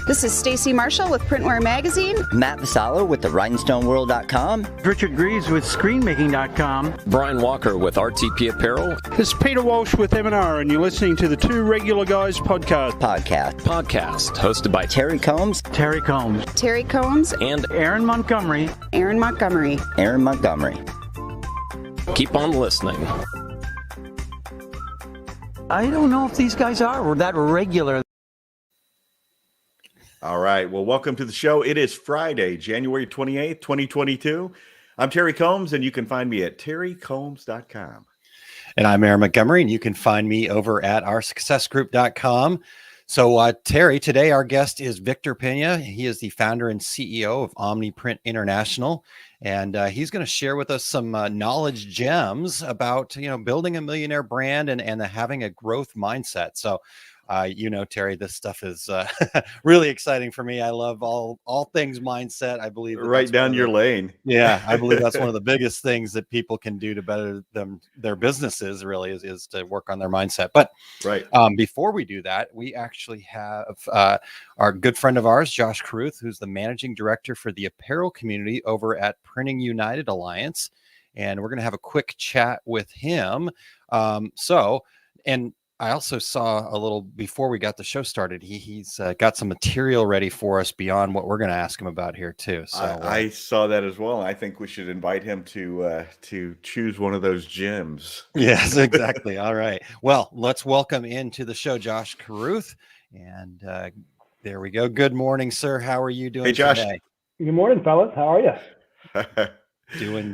This is Stacy Marshall with Printwear Magazine. Matt Vassallo with the WrhinstoneWorld.com. Richard Greaves with ScreenMaking.com. Brian Walker with RTP Apparel. This is Peter Walsh with M&R, and you're listening to the Two Regular Guys podcast. Podcast hosted by Terry Combs. Terry Combs. Terry Combs. And Aaron Montgomery. Aaron Montgomery. Aaron Montgomery. Keep on listening. I don't know if these guys are that regular. All right. Well, welcome to the show. It is Friday, January 28th, 2022. I'm Terry Combs, and you can find me at terrycombs.com. And I'm Aaron Montgomery, and you can find me over at oursuccessgroup.com. So, Terry, today our guest is Victor Pena. He is the founder and CEO of OmniPrint International, and he's going to share with us some knowledge gems about, building a millionaire brand and having a growth mindset. So, Terry, this stuff is really exciting for me. I love all things mindset. I believe right down your lane. Yeah, I believe that's one of the biggest things that people can do to better their businesses. Really, is to work on their mindset. But right before we do that, we actually have our good friend of ours, Josh Caruth, who's the managing director for the apparel community over at Printing United Alliance, and we're going to have a quick chat with him. I also saw a little before we got the show started. He's got some material ready for us beyond what we're going to ask him about here too. So I saw that as well. I think we should invite him to choose one of those gyms. Yes, exactly. All right. Well, let's welcome into the show Josh Caruth, and there we go. Good morning, sir. How are you doing? Hey, Josh. Today? Good morning, fellas. How are you?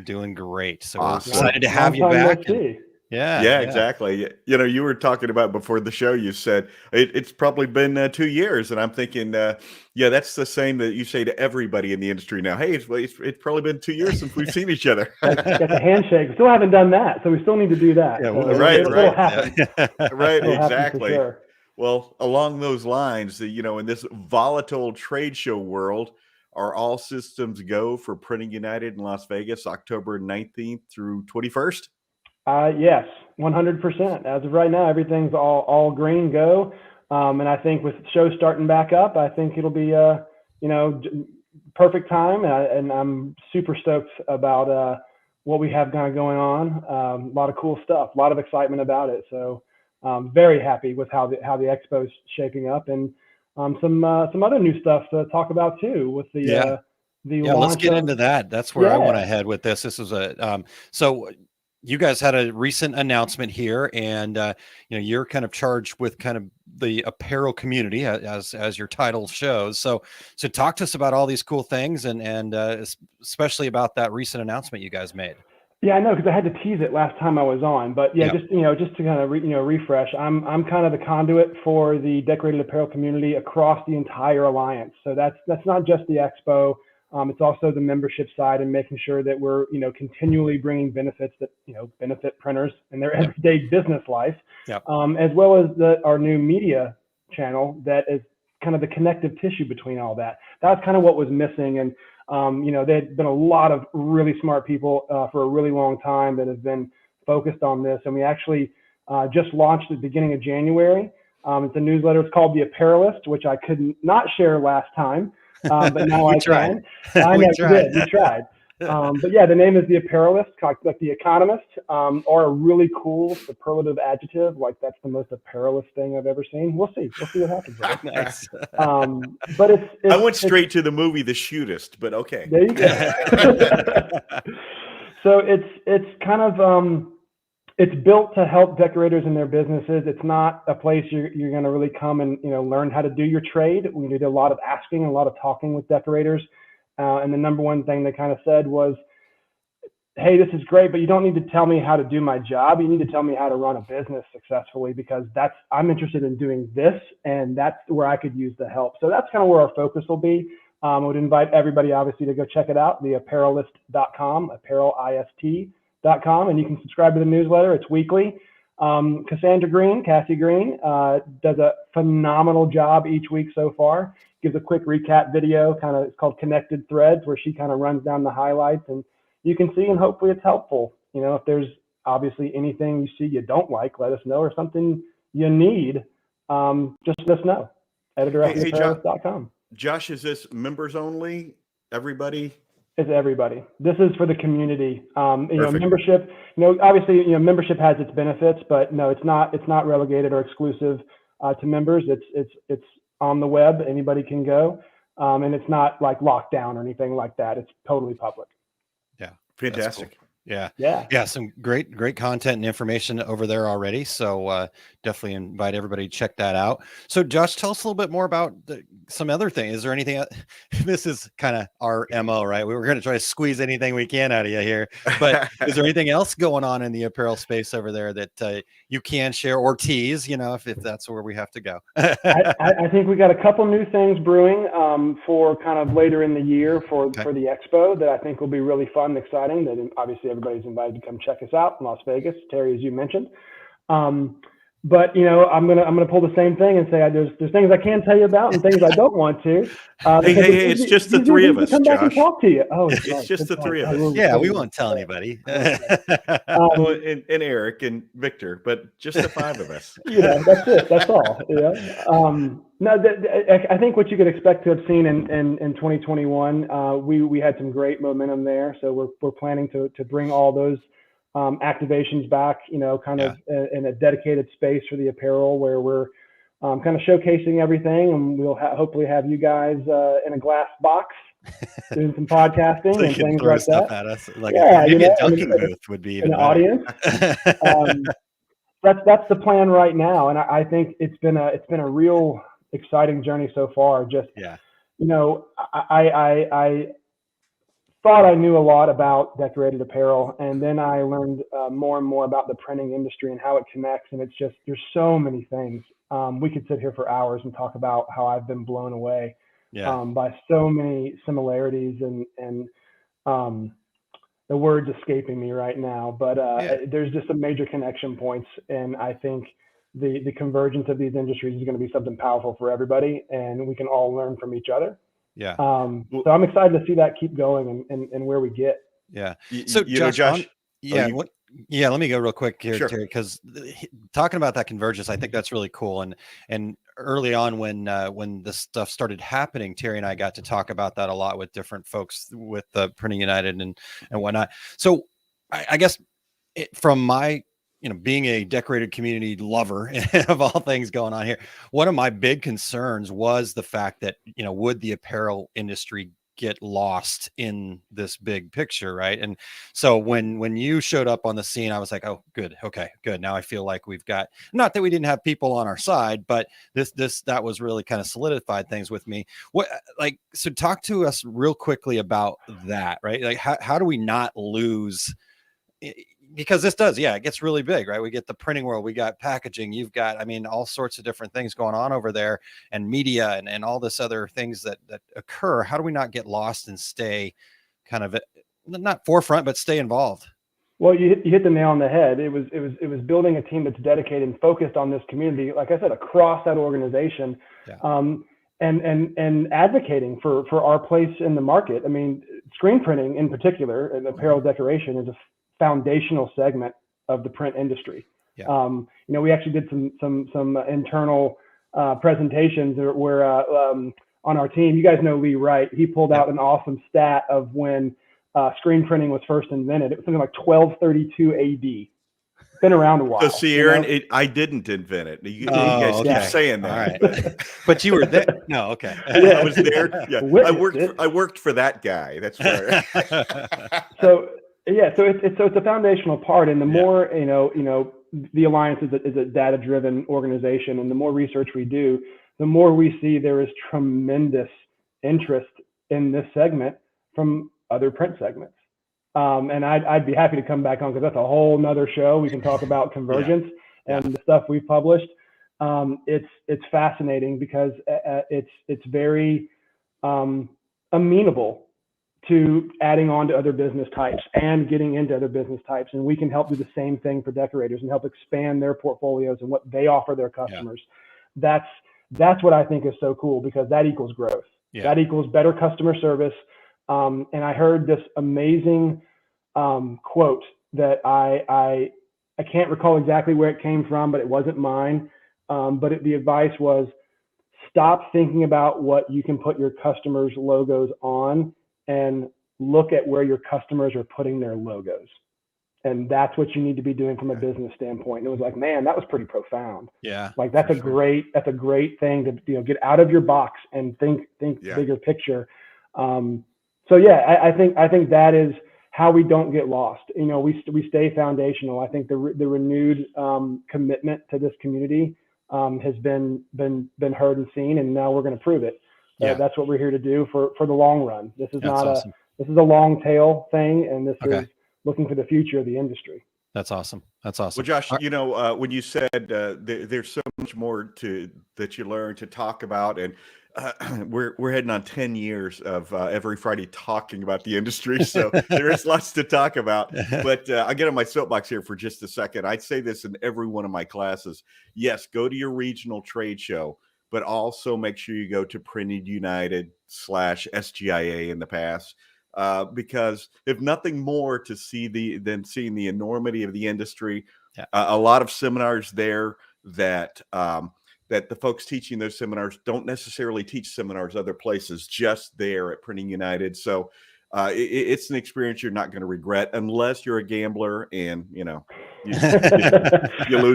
Doing great. So awesome. We're excited to have you back. Yeah, exactly. You were talking about before the show, you said it's probably been 2 years. And I'm thinking, that's the same that you say to everybody in the industry now. Hey, it's probably been 2 years since we've seen each other. Got the handshake. We still haven't done that. So we still need to do that. Yeah, so right. Right, it'll exactly. Sure. Well, along those lines, in this volatile trade show world, are all systems go for Printing United in Las Vegas, October 19th through 21st? Yes, 100%. As of right now, everything's all green go. And I think with shows starting back up, I think it'll be perfect time. And I'm super stoked about what we have kind of going on. A lot of cool stuff, a lot of excitement about it. So very happy with how the expo's shaping up, and some other new stuff to talk about too with the let's get into that. That's where I want to head with this. This is so you guys had a recent announcement here, and you're kind of charged with kind of the apparel community as your title shows. So talk to us about all these cool things, and especially about that recent announcement you guys made. Yeah, I know, because I had to tease it last time I was on, but just to kind of refresh, I'm kind of the conduit for the decorated apparel community across the entire alliance. So that's not just the expo. It's also the membership side and making sure that we're, continually bringing benefits that, benefit printers in their everyday business life, as well as our new media channel that is kind of the connective tissue between all that. That's kind of what was missing. And, there'd been a lot of really smart people for a really long time that have been focused on this. And we actually just launched at the beginning of January. It's a newsletter. It's called The Apparelist, which I could not share last time. But now I can. I know we tried. But yeah, the name is The Apparelist, like The Economist, or a really cool superlative adjective, like that's the most apparelist thing I've ever seen. We'll see what happens. Nice. But it's I went straight to the movie The Shootist, but okay. There you go. So it's kind of it's built to help decorators in their businesses. It's not a place you're going to really come and learn how to do your trade. We did a lot of asking, a lot of talking with decorators, and the number one thing they kind of said was, "Hey, this is great, but you don't need to tell me how to do my job. You need to tell me how to run a business successfully, because I'm interested in doing this, and that's where I could use the help." So that's kind of where our focus will be. I would invite everybody, obviously, to go check it out, theapparelist.com, apparelist.com, and you can subscribe to the newsletter. It's weekly. Cassie Green, does a phenomenal job each week so far. Gives a quick recap video, it's called Connected Threads, where she kind of runs down the highlights, and you can see, and hopefully it's helpful. If there's obviously anything you see you don't like, let us know, or something you need, just let us know. Editor@theapparelist.com. Josh, is this members only? Everybody? It's everybody. This is for the community. Perfect. Membership, obviously, membership has its benefits, but no, it's not relegated or exclusive to members. It's on the web. Anybody can go. And it's not like locked down or anything like that. It's totally public. Yeah. Fantastic. Yeah. Some great content and information over there already. So definitely invite everybody to check that out. So Josh, tell us a little bit more about some other thing. Is there anything? This is kind of our MO, right? We were going to try to squeeze anything we can out of you here, but is there anything else going on in the apparel space over there that you can share or tease, if that's where we have to go? I think we got a couple new things brewing for kind of later in the year for the expo that I think will be really fun and exciting. That obviously everybody's invited to come check us out in Las Vegas, Terry, as you mentioned. But I'm gonna pull the same thing and say there's things I can tell you about and things I don't want to. Hey, it's just the three of us, come Josh. back and talk to you. Oh, it's just the three of us. Yeah, we won't tell anybody. Well, and Eric and Victor, but just the five of us. That's it. That's all. I think what you could expect to have seen in 2021, we had some great momentum there. So we're planning to bring all those activations back, kind of in a dedicated space for the apparel where we're kind of showcasing everything, and we'll hopefully have you guys in a glass box doing some podcasting so and things like stuff that. At us. Maybe a dunking booth would be even an audience. That's the plan right now, and I think it's been a real exciting journey so far. I thought I knew a lot about decorated apparel, and then I learned more and more about the printing industry and how it connects. And it's just, there's so many things. We could sit here for hours and talk about how I've been blown away by so many similarities and the word's escaping me right now, but there's just some major connection points. And I think the convergence of these industries is going to be something powerful for everybody, and we can all learn from each other. Yeah. So I'm excited to see that keep going and where we get. Yeah. So Josh, let me go real quick here, Terry, because talking about that convergence, I think that's really cool. And early on when this stuff started happening, Terry and I got to talk about that a lot with different folks with Printing United and whatnot. So I guess from my being a decorated community lover of all things going on here, one of my big concerns was the fact that, would the apparel industry get lost in this big picture, right? And so when you showed up on the scene, I was like, oh, good. Okay, good. Now I feel like we've got, not that we didn't have people on our side, but that was really kind of solidified things with me. So talk to us real quickly about that, right? Like how do we not lose, because this does, it gets really big, right? We get the printing world, we got packaging, you've got, all sorts of different things going on over there, and media and all this other things that occur. How do we not get lost and stay kind of not forefront, but stay involved? Well, you hit the nail on the head. It was building a team that's dedicated and focused on this community, like I said, across that organization, and advocating for our place in the market. Screen printing in particular, and apparel decoration, is a foundational segment of the print industry. We actually did some internal presentations where on our team, you guys know Lee Wright, he pulled out an awesome stat of when screen printing was first invented. It was something like 1232 AD. Been around a while. So see, Aaron, I didn't invent it. You guys keep saying that. All right. But you were there. No, okay. I was there. Yeah, I worked for that guy. That's right. So it's a foundational part, and the more the Alliance is a data-driven organization, and the more research we do, the more we see there is tremendous interest in this segment from other print segments. And I'd be happy to come back on, because that's a whole nother show. We can talk about convergence and the stuff we've published. It's fascinating because it's very amenable to adding on to other business types and getting into other business types. And we can help do the same thing for decorators and help expand their portfolios and what they offer their customers. That's what I think is so cool, because that equals growth. That equals better customer service. And I heard this amazing quote that I can't recall exactly where it came from, but it wasn't mine. But the advice was, stop thinking about what you can put your customers' logos on and look at where your customers are putting their logos. And that's what you need to be doing from a business standpoint. And it was like, man, that was pretty profound. Yeah. Like that's a great thing to, get out of your box and think bigger picture. So yeah, I think that is how we don't get lost. We stay foundational. I think the renewed commitment to this community has been heard and seen, and now we're going to prove it. That's what we're here to do for the long run. This is this is a long tail thing, and this is looking for the future of the industry. That's awesome. That's awesome. Well, Josh, when you said there's so much more that you learn to talk about, and we're heading on 10 years of every Friday talking about the industry, so there is lots to talk about. But I'll get on my soapbox here for just a second. I say this in every one of my classes. Yes, go to your regional trade show, but also make sure you go to Printed United /SGIA in the past. Because if nothing more to see than seeing the enormity of the industry, a lot of seminars there that the folks teaching those seminars don't necessarily teach seminars other places, just there at Printing United. So it's an experience you're not going to regret unless you're a gambler and you lose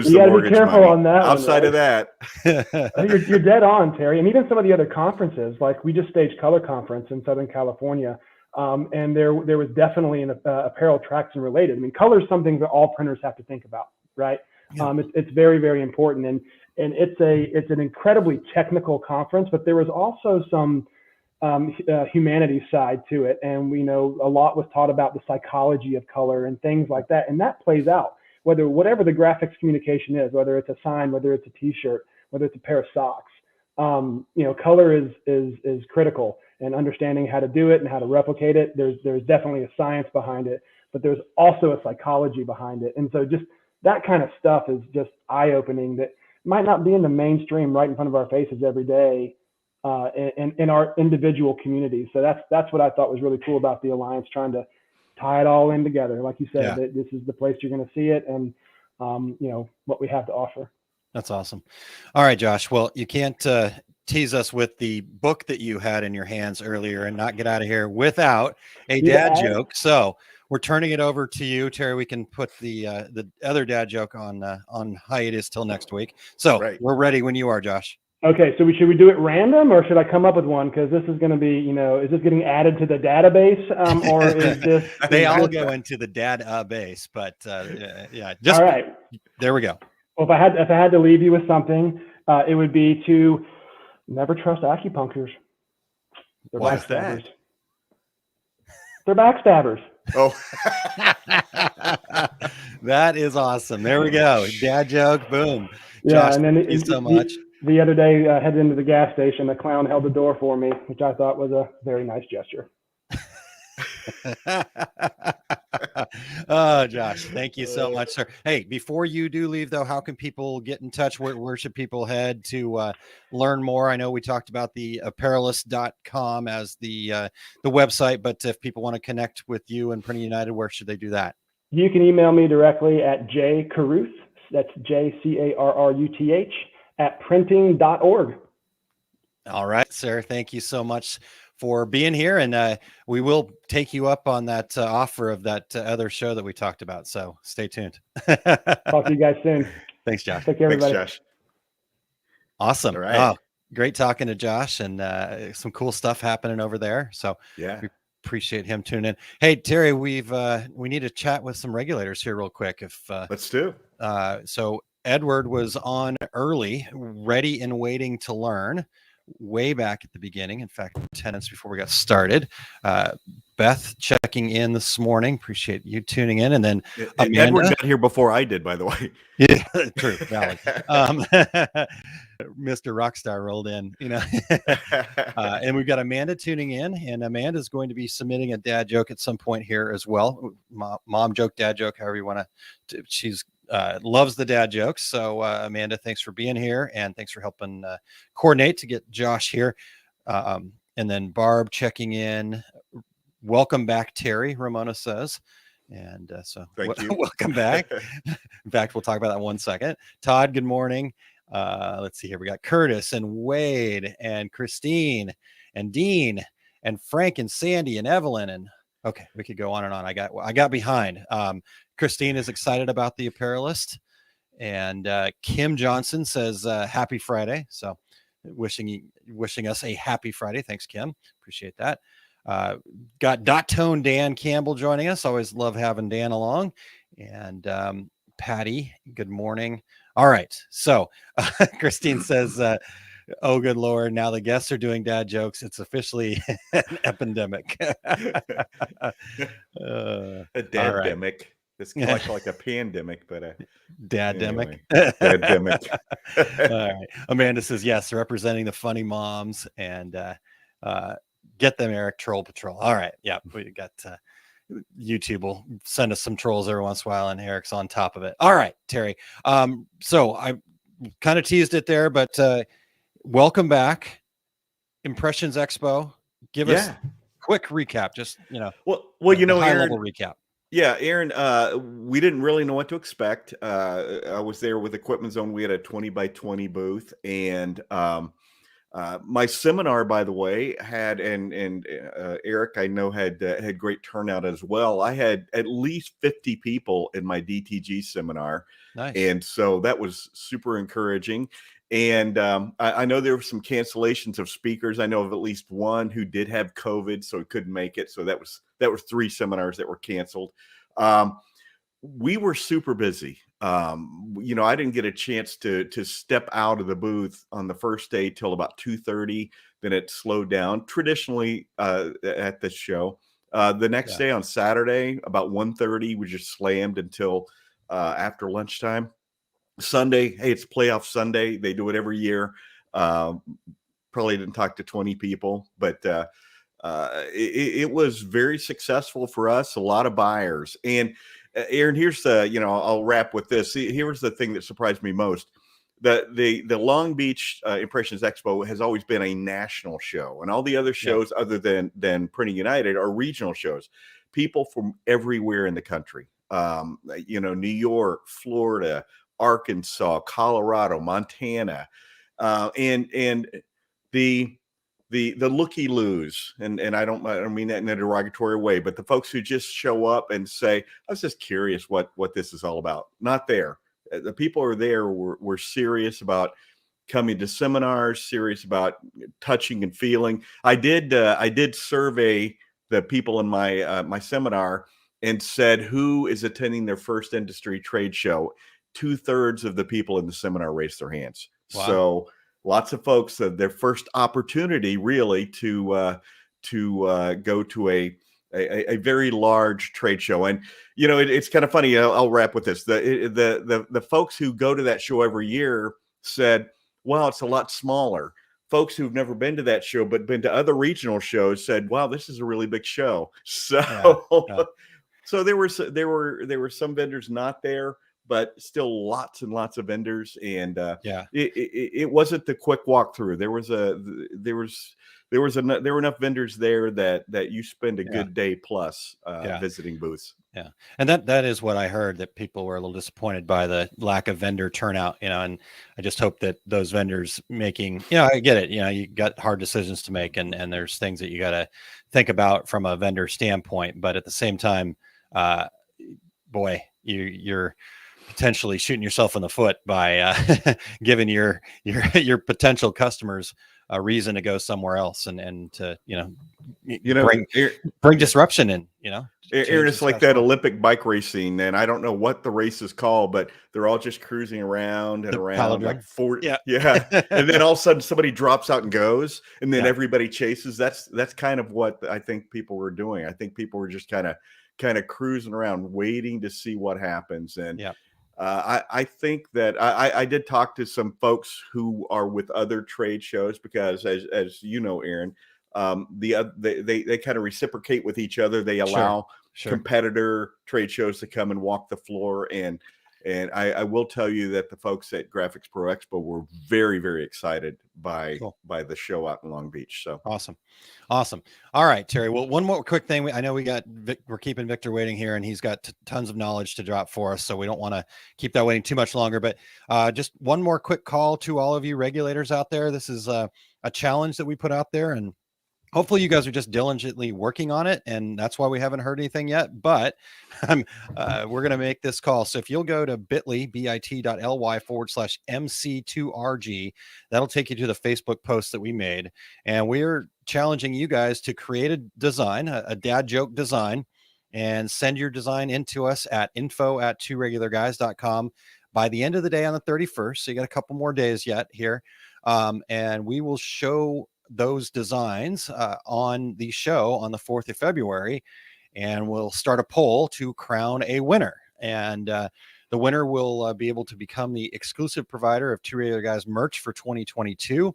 the mortgage money. On that outside of that. You're dead on, Terry. And even some of the other conferences, like we just staged Color Conference in Southern California. And there was definitely an apparel traction related. I mean, color is something that all printers have to think about, right? It's very, very important. And it's an incredibly technical conference, but there was also some humanities side to it. And we know a lot was taught about the psychology of color and things like that. And that plays out, whatever the graphics communication is, whether it's a sign, whether it's a t-shirt, whether it's a pair of socks, color is critical. And understanding how to do it and how to replicate it. There's definitely a science behind it, but there's also a psychology behind it. And so just that kind of stuff is just eye-opening that might not be in the mainstream right in front of our faces every day in our individual communities. So that's what I thought was really cool about the Alliance, trying to tie it all in together. Like you said, that this is the place you're going to see it and, what we have to offer. That's awesome. All right, Josh. Well, you can't tease us with the book that you had in your hands earlier and not get out of here without a dad joke. So we're turning it over to you, Terry. We can put the other dad joke on hiatus till next week. So we're ready when you are, Josh. Okay. So should we do it random, or should I come up with one? Because this is going to be, is this getting added to the database, or is this? They all go into the base, but just all right. There we go. Well, if I had to leave you with something, it would be to never trust acupuncturists. They're backstabbers. They're backstabbers. Oh, that is awesome. There we go. Dad joke. Boom. Yeah, Josh, and then thank you so much. The other day, headed into the gas station, a clown held the door for me, which I thought was a very nice gesture. Oh, Josh, thank you so much, sir. Hey, before you do leave, though, how can people get in touch? Where should people head to learn more? I know we talked about the apparelist.com as the website, but if people want to connect with you and Printing United, where should they do that? You can email me directly at jcaruth, that's JCARRUTH, at printing.org. All right, sir. Thank you so much for being here, and we will take you up on that offer of that other show that we talked about. So stay tuned. Talk to you guys soon. Thanks, Josh. Take care, everybody. Thanks, Josh. Awesome. All right. Oh, great talking to Josh, and some cool stuff happening over there. So yeah, we appreciate him tuning in. Hey, Terry, we need to chat with some regulators here real quick. Let's do. So Edward was on early, ready and waiting to learn. Way back at the beginning, in fact, 10 minutes before we got started. Beth checking in this morning. Appreciate you tuning in. And then Amanda. Edward got here before I did, by the way. Yeah, true, valid. Mr. Rockstar rolled in, and we've got Amanda tuning in, and Amanda's going to be submitting a dad joke at some point here as well. Mom joke, dad joke, however you want to. She's loves the dad jokes. So Amanda, thanks for being here, and thanks for helping coordinate to get Josh here. And then Barb checking in. Welcome back, Terry, Ramona says. And so thank you. Welcome back. In fact, we'll talk about that in 1 second. Todd, good morning. Let's see here. We got Curtis and Wade and Christine and Dean and Frank and Sandy and Evelyn. And okay, we could go on and on. I got behind. Christine is excited about the Apparelist. And Kim Johnson says happy Friday. So wishing us a happy Friday. Thanks, Kim. Appreciate that. Got Dot Tone Dan Campbell joining us. Always love having Dan along. And Patty, good morning. All right. So Christine says, oh, good Lord. Now the guests are doing dad jokes. It's officially an epidemic. A dademic. It's like a pandemic, but dademic. Anyway, dademic. All right. Amanda says, yes, representing the funny moms, and get them, Eric. Troll Patrol. All right. Yeah. We got YouTube will send us some trolls every once in a while, and Eric's on top of it. All right, Terry. So I kind of teased it there, but welcome back. Impressions Expo. Give us a quick recap. Just, well, high Aaron, level recap. Yeah, Aaron, we didn't really know what to expect. I was there with Equipment Zone. We had a 20 by 20 booth, and my seminar, by the way, had and Eric, I know, had great turnout as well. I had at least 50 people in my DTG seminar. Nice. And so that was super encouraging. And I know there were some cancellations of speakers. I know of at least one who did have COVID, so he couldn't make it. So that was 3 seminars that were canceled. We were super busy. I didn't get a chance to step out of the booth on the first day till about 2:30. Then it slowed down. Traditionally, at this show, the next day on Saturday about 1:30, we just slammed until after lunchtime. Sunday, hey, it's playoff Sunday. They do it every year. Probably didn't talk to 20 people, but it was very successful for us. A lot of buyers. And Aaron, here's I'll wrap with this. Here's the thing that surprised me most. The Long Beach Impressions Expo has always been a national show, and all the other shows other than Printing United are regional shows. People from everywhere in the country, New York, Florida, Arkansas, Colorado, Montana, and the looky-loos, and I don't mean that in a derogatory way, but the folks who just show up and say, I was just curious what this is all about. Not there. The people who are there were serious about coming to seminars, serious about touching and feeling. I did survey the people in my seminar and said, who is attending their first industry trade show? 2/3 of the people in the seminar raised their hands. Wow. So lots of folks, their first opportunity really to go to a very large trade show. And it's kind of funny. I'll wrap with this. The folks who go to that show every year said, "Wow, it's a lot smaller." Folks who've never been to that show but been to other regional shows said, "Wow, this is a really big show." So, so there were some vendors not there, but still lots and lots of vendors. And it wasn't the quick walkthrough. There were enough vendors there that you spend a good day plus visiting booths. Yeah. And that is what I heard, that people were a little disappointed by the lack of vendor turnout, and I just hope that those vendors making, I get it, you got hard decisions to make, and there's things that you got to think about from a vendor standpoint, but at the same time, boy, you're potentially shooting yourself in the foot by giving your potential customers a reason to go somewhere else and to bring disruption in. Aaron, it's like that Olympic bike racing, and I don't know what the race is called, but they're all just cruising around and around like 40. And then all of a sudden somebody drops out and goes, and then everybody chases. That's kind of what I think people were doing. I think people were just kind of cruising around, waiting to see what happens. And I think that I did talk to some folks who are with other trade shows, because as you know, Aaron, they kind of reciprocate with each other. They allow competitor trade shows to come and walk the floor. And And I will tell you that the folks at Graphics Pro Expo were very, very excited by the show out in Long Beach. So awesome. All right, Terry. Well, one more quick thing. I know we're keeping Victor waiting here, and he's got tons of knowledge to drop for us, so we don't want to keep that waiting too much longer. But just one more quick call to all of you regulators out there. This is a challenge that we put out there, and hopefully you guys are just diligently working on it, and that's why we haven't heard anything yet. But we're going to make this call. So if you'll go to bit.ly/MC2RG, that'll take you to the Facebook post that we made. And we're challenging you guys to create a design, a dad joke design, and send your design into us at info@tworegularguys.com by the end of the day on the 31st. So you got a couple more days yet here. And we will show those designs on the show on the 4th of February, and we'll start a poll to crown a winner. And the winner will be able to become the exclusive provider of Two Regular Guys merch for 2022,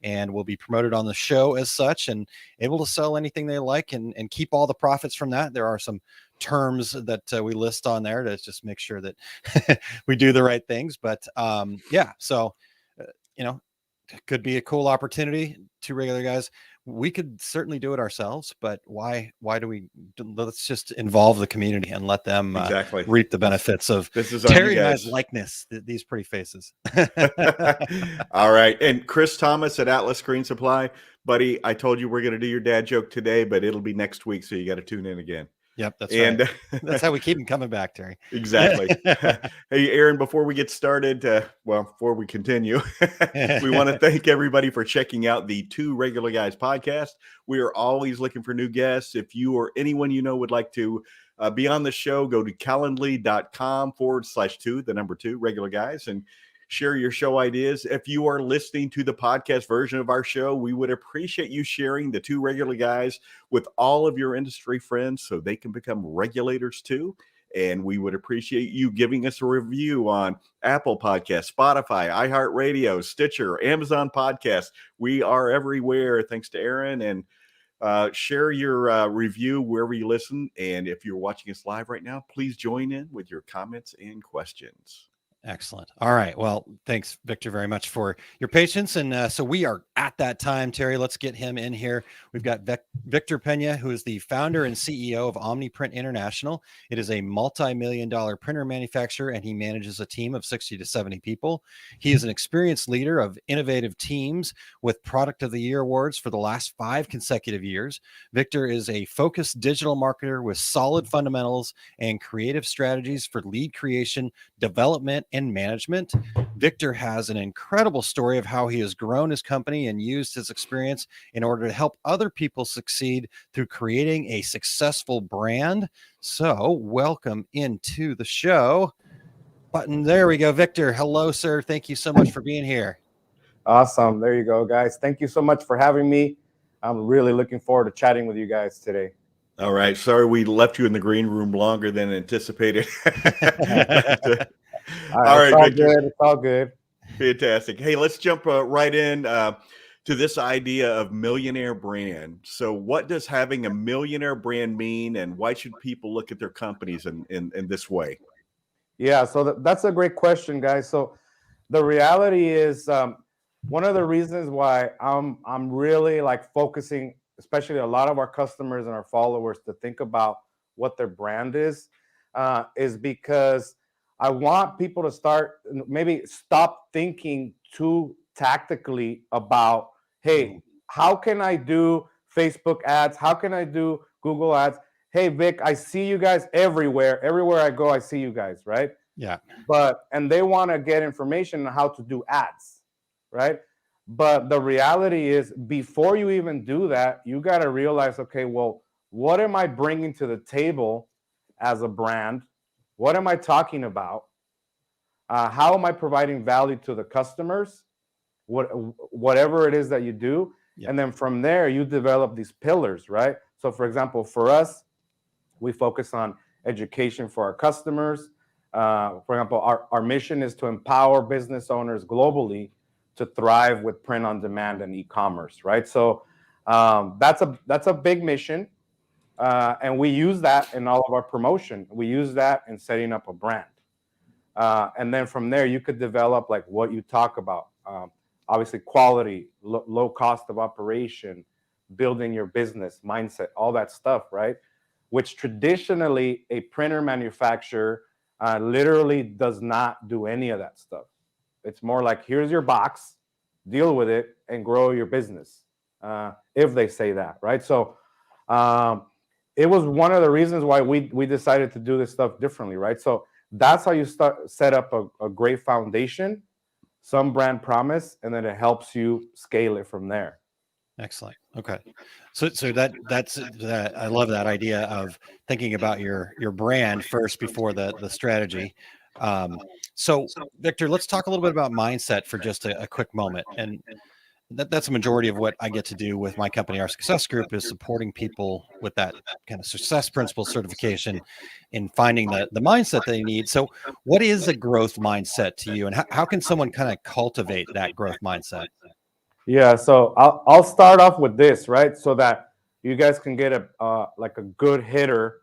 and will be promoted on the show as such and able to sell anything they like and keep all the profits from that. There are some terms that we list on there to just make sure that we do the right things. But yeah, so could be a cool opportunity. Two Regular Guys. We could certainly do it ourselves, but why do we? Let's just involve the community and let them reap the benefits of Terry and I's likeness. These pretty faces. All right, and Chris Thomas at Atlas Screen Supply, buddy. I told you we're going to do your dad joke today, but it'll be next week, so you got to tune in again. Yep, that's right. That's how we keep them coming back, Terry. Exactly. Hey, Aaron, before we get started, before we continue, we want to thank everybody for checking out the Two Regular Guys podcast. We are always looking for new guests. If you or anyone you know would like to be on the show, go to calendly.com/2 regular guys and share your show ideas. If you are listening to the podcast version of our show, we would appreciate you sharing the Two Regular Guys with all of your industry friends so they can become regulators too. And we would appreciate you giving us a review on Apple Podcasts, Spotify, iHeartRadio, Stitcher, Amazon Podcasts. We are everywhere, thanks to Aaron. And share your review wherever you listen. And if you're watching us live right now, please join in with your comments and questions. Excellent. All right. Well, thanks, Victor, very much for your patience. And so we are at that time, Terry. Let's get him in here. We've got Victor Pena, who is the founder and CEO of OmniPrint International. It is a multi-million-dollar printer manufacturer, and he manages a team of 60 to 70 people. He is an experienced leader of innovative teams with Product of the Year awards for the last 5 consecutive years. Victor is a focused digital marketer with solid fundamentals and creative strategies for lead creation, development, and management. Victor has an incredible story of how he has grown his company and used his experience in order to help other people succeed through creating a successful brand. So welcome into the show. Button. There we go. Victor. Hello, sir. Thank you so much for being here. Awesome. There you go, guys. Thank you so much for having me. I'm really looking forward to chatting with you guys today. All right. Sorry we left you in the green room longer than anticipated. All right, it's all good. It's all good. Fantastic. Hey, let's jump right in to this idea of millionaire brand. So what does having a millionaire brand mean, and why should people look at their companies in this way? Yeah, so that's a great question, guys. So the reality is one of the reasons why I'm really like focusing, especially a lot of our customers and our followers, to think about what their brand is because I want people to stop thinking too tactically about, hey, how can I do Facebook ads? How can I do Google ads? Hey, Vic, I see you guys everywhere. Everywhere I go, I see you guys, right? Yeah. And they want to get information on how to do ads, right? But the reality is, before you even do that, you got to realize, okay, well, what am I bringing to the table as a brand? What am I talking about? How am I providing value to the customers? Whatever it is that you do. Yep. And then from there, you develop these pillars, right? So for example, for us, we focus on education for our customers. For example, our mission is to empower business owners globally to thrive with print on demand and e-commerce, right? So that's a big mission. And we use that in all of our promotion. We use that in setting up a brand. And then from there, you could develop like what you talk about. Obviously, quality, low cost of operation, building your business, mindset, all that stuff, right? Which traditionally a printer manufacturer literally does not do any of that stuff. It's more like, here's your box, deal with it, and grow your business, if they say that, right? So it was one of the reasons why we decided to do this stuff differently, right? So that's how you set up a great foundation, some brand promise, and then it helps you scale it from there. Excellent. Okay. So that's I love that idea of thinking about your brand first before the strategy. So Victor, let's talk a little bit about mindset for just a quick moment. And that's a majority of what I get to do with my company, our Success Group, is supporting people with that kind of success principle certification in finding the mindset they need. So what is a growth mindset to you, and how can someone kind of cultivate that growth mindset? Yeah, so I'll start off with this, right? So that you guys can get a like a good hitter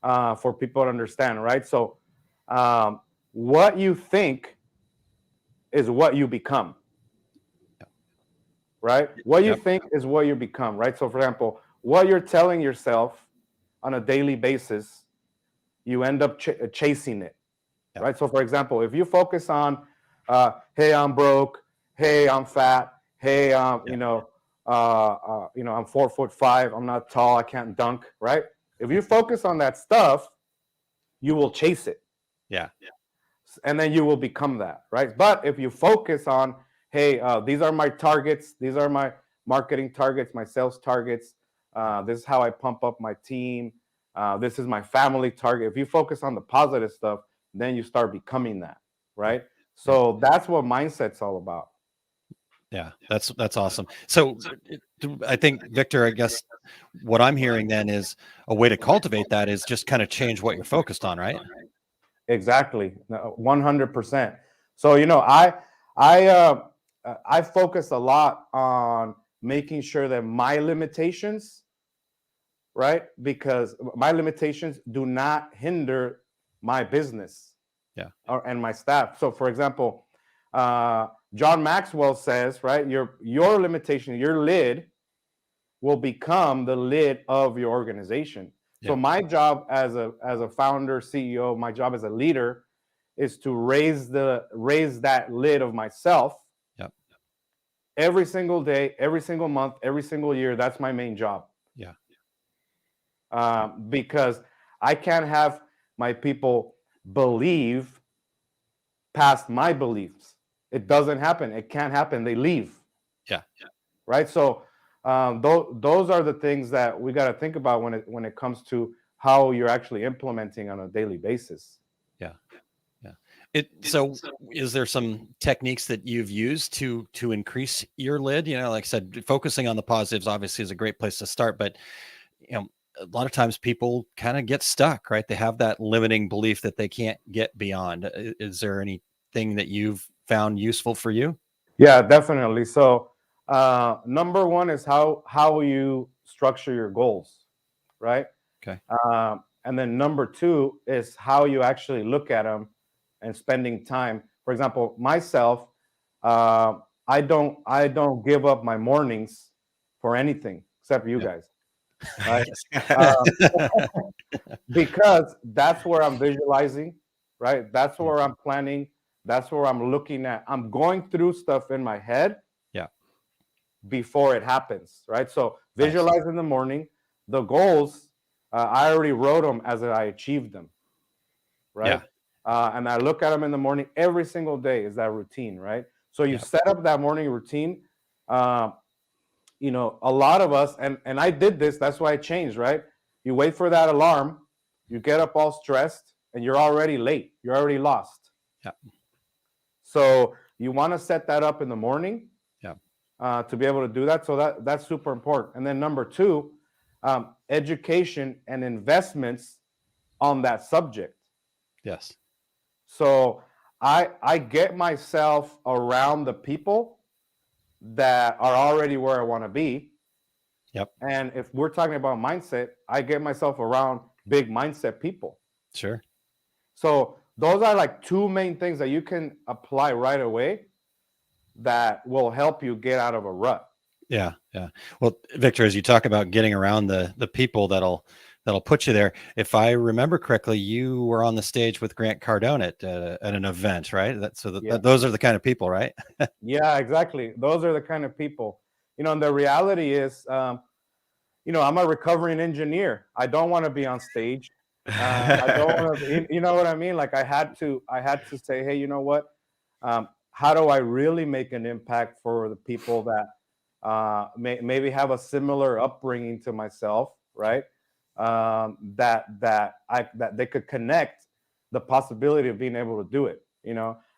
for people to understand, right? So what you think is what you become, right? What you think is what you become, right? So for example, what you're telling yourself on a daily basis, you end up chasing it, right? So for example, if you focus on, hey, I'm broke, hey, I'm fat, hey, you know, I'm 4'5", I'm not tall, I can't dunk, right? If you focus on that stuff, you will chase it. Yeah. And then you will become that, right? But if you focus on, hey, these are my targets, these are my marketing targets, my sales targets, this is how I pump up my team, this is my family target. If you focus on the positive stuff, then you start becoming that, right? So that's what mindset's all about. Yeah, that's awesome. So I think, Victor, I guess what I'm hearing then is a way to cultivate that is just kind of change what you're focused on, right? Exactly, 100%. So, you know, I focus a lot on making sure that my limitations, right? Because my limitations do not hinder my business, and my staff. So, for example, John Maxwell says, right, your limitation, your lid will become the lid of your organization. So my job as a founder, CEO, my job as a leader is to raise that lid of myself every single day, every single month, every single year. That's my main job. Because I can't have my people believe past my beliefs. It doesn't happen. It can't happen. They leave. Right. So those are the things that we got to think about when it comes to how you're actually implementing on a daily basis. So is there some techniques that you've used to increase your lid? You know, like I said, focusing on the positives obviously is a great place to start, but you know, a lot of times people kind of get stuck, right? They have that limiting belief that they can't get beyond. Is there anything that you've found useful for you? Yeah, definitely. So number one is how you structure your goals, right? Okay. And then number two is how you actually look at them and spending time. For example, myself, I don't give up my mornings for anything except you guys, right? Because that's where I'm visualizing, right? That's where I'm planning. That's where I'm looking at. I'm going through stuff in my head before it happens, right? So visualize in the morning. The goals, I already wrote them as I achieved them, right? And I look at them in the morning every single day. Is that routine, right? So you set up that morning routine. You know, a lot of us, and I did this, that's why I changed, right? You wait for that alarm, you get up all stressed, and you're already late. You're already lost. So you want to set that up in the morning to be able to do that. So that's super important. And then number two, education and investments on that subject. So I get myself around the people that are already where I want to be. And if we're talking about mindset, I get myself around big mindset people. Sure. So those are like two main things that you can apply right away that will help you get out of a rut. Yeah. Well, Victor, as you talk about getting around the people that'll put you there, if I remember correctly, you were on the stage with Grant Cardone at an event, right? Those are the kind of people, right? Yeah, exactly. Those are the kind of people. And the reality is, I'm a recovering engineer. I don't want to be on stage. I don't want to. You know what I mean? Like I had to say, hey, you know what? How do I really make an impact for the people that maybe have a similar upbringing to myself, right? That they could connect the possibility of being able to do it.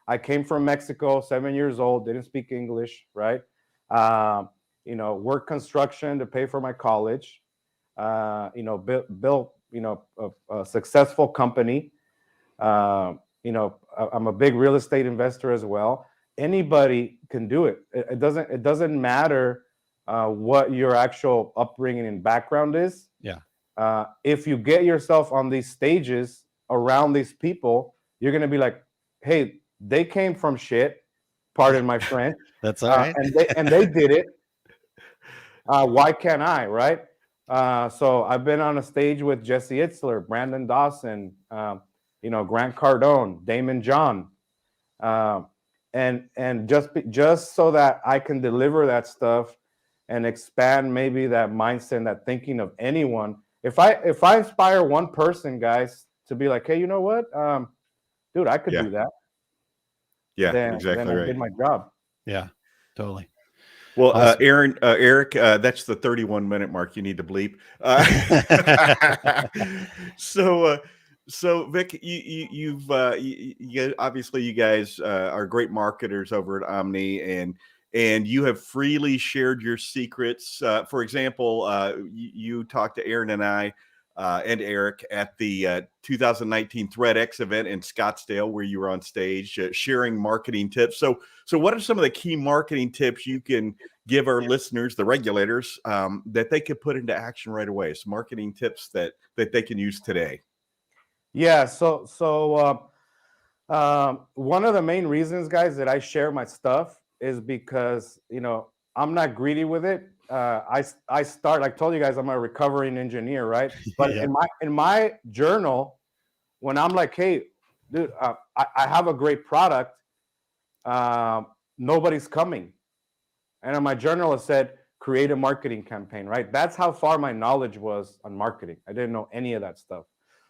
I came from Mexico, 7 years old, didn't speak English, right? Work construction to pay for my college. Built a successful company. I'm a big real estate investor as well. Anybody can do it. It doesn't matter what your actual upbringing and background is. Yeah. If you get yourself on these stages around these people, you're going to be like, hey, they came from shit. Pardon my French. That's all right. And they did it. Why can't I, right? So I've been on a stage with Jesse Itzler, Brandon Dawson, Grant Cardone, Damon John, and just so that I can deliver that stuff and expand maybe that mindset and that thinking of anyone. If I inspire one person, guys, to be like, hey, you know what, dude, I could do that. Yeah, then I did my job. Yeah, totally. Well, awesome. Eric, that's the 31-minute mark. You need to bleep. So Vic, you've obviously you guys are great marketers over at Omni, and you have freely shared your secrets. For example, you talked to Aaron and I and Eric at the 2019 ThreadX event in Scottsdale, where you were on stage sharing marketing tips. So what are some of the key marketing tips you can give our listeners, the regulators, that they could put into action right away? Some marketing tips that they can use today. Yeah. So one of the main reasons, guys, that I share my stuff is because, I'm not greedy with it. I start, like I told you guys, I'm a recovering engineer, right? But Yeah. in my journal, when I'm like, hey, dude, I have a great product, nobody's coming. And in my journal, it said, create a marketing campaign, right? That's how far my knowledge was on marketing. I didn't know any of that stuff.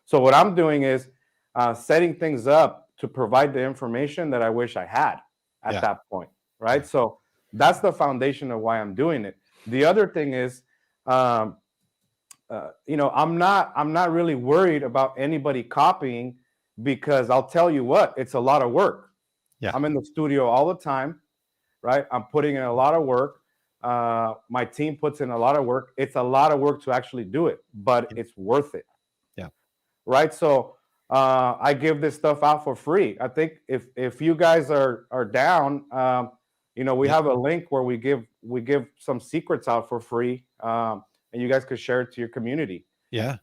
So what I'm doing is setting things up to provide the information that I wish I had at that point, right? So that's the foundation of why I'm doing it. The other thing is, I'm not really worried about anybody copying, because I'll tell you what, it's a lot of work. Yeah. I'm in the studio all the time, right? I'm putting in a lot of work. My team puts in a lot of work. It's a lot of work to actually do it, but it's worth it. Yeah. Right. So I give this stuff out for free. I think if you guys are down, we have a link where we give some secrets out for free, and you guys could share it to your community. Yeah.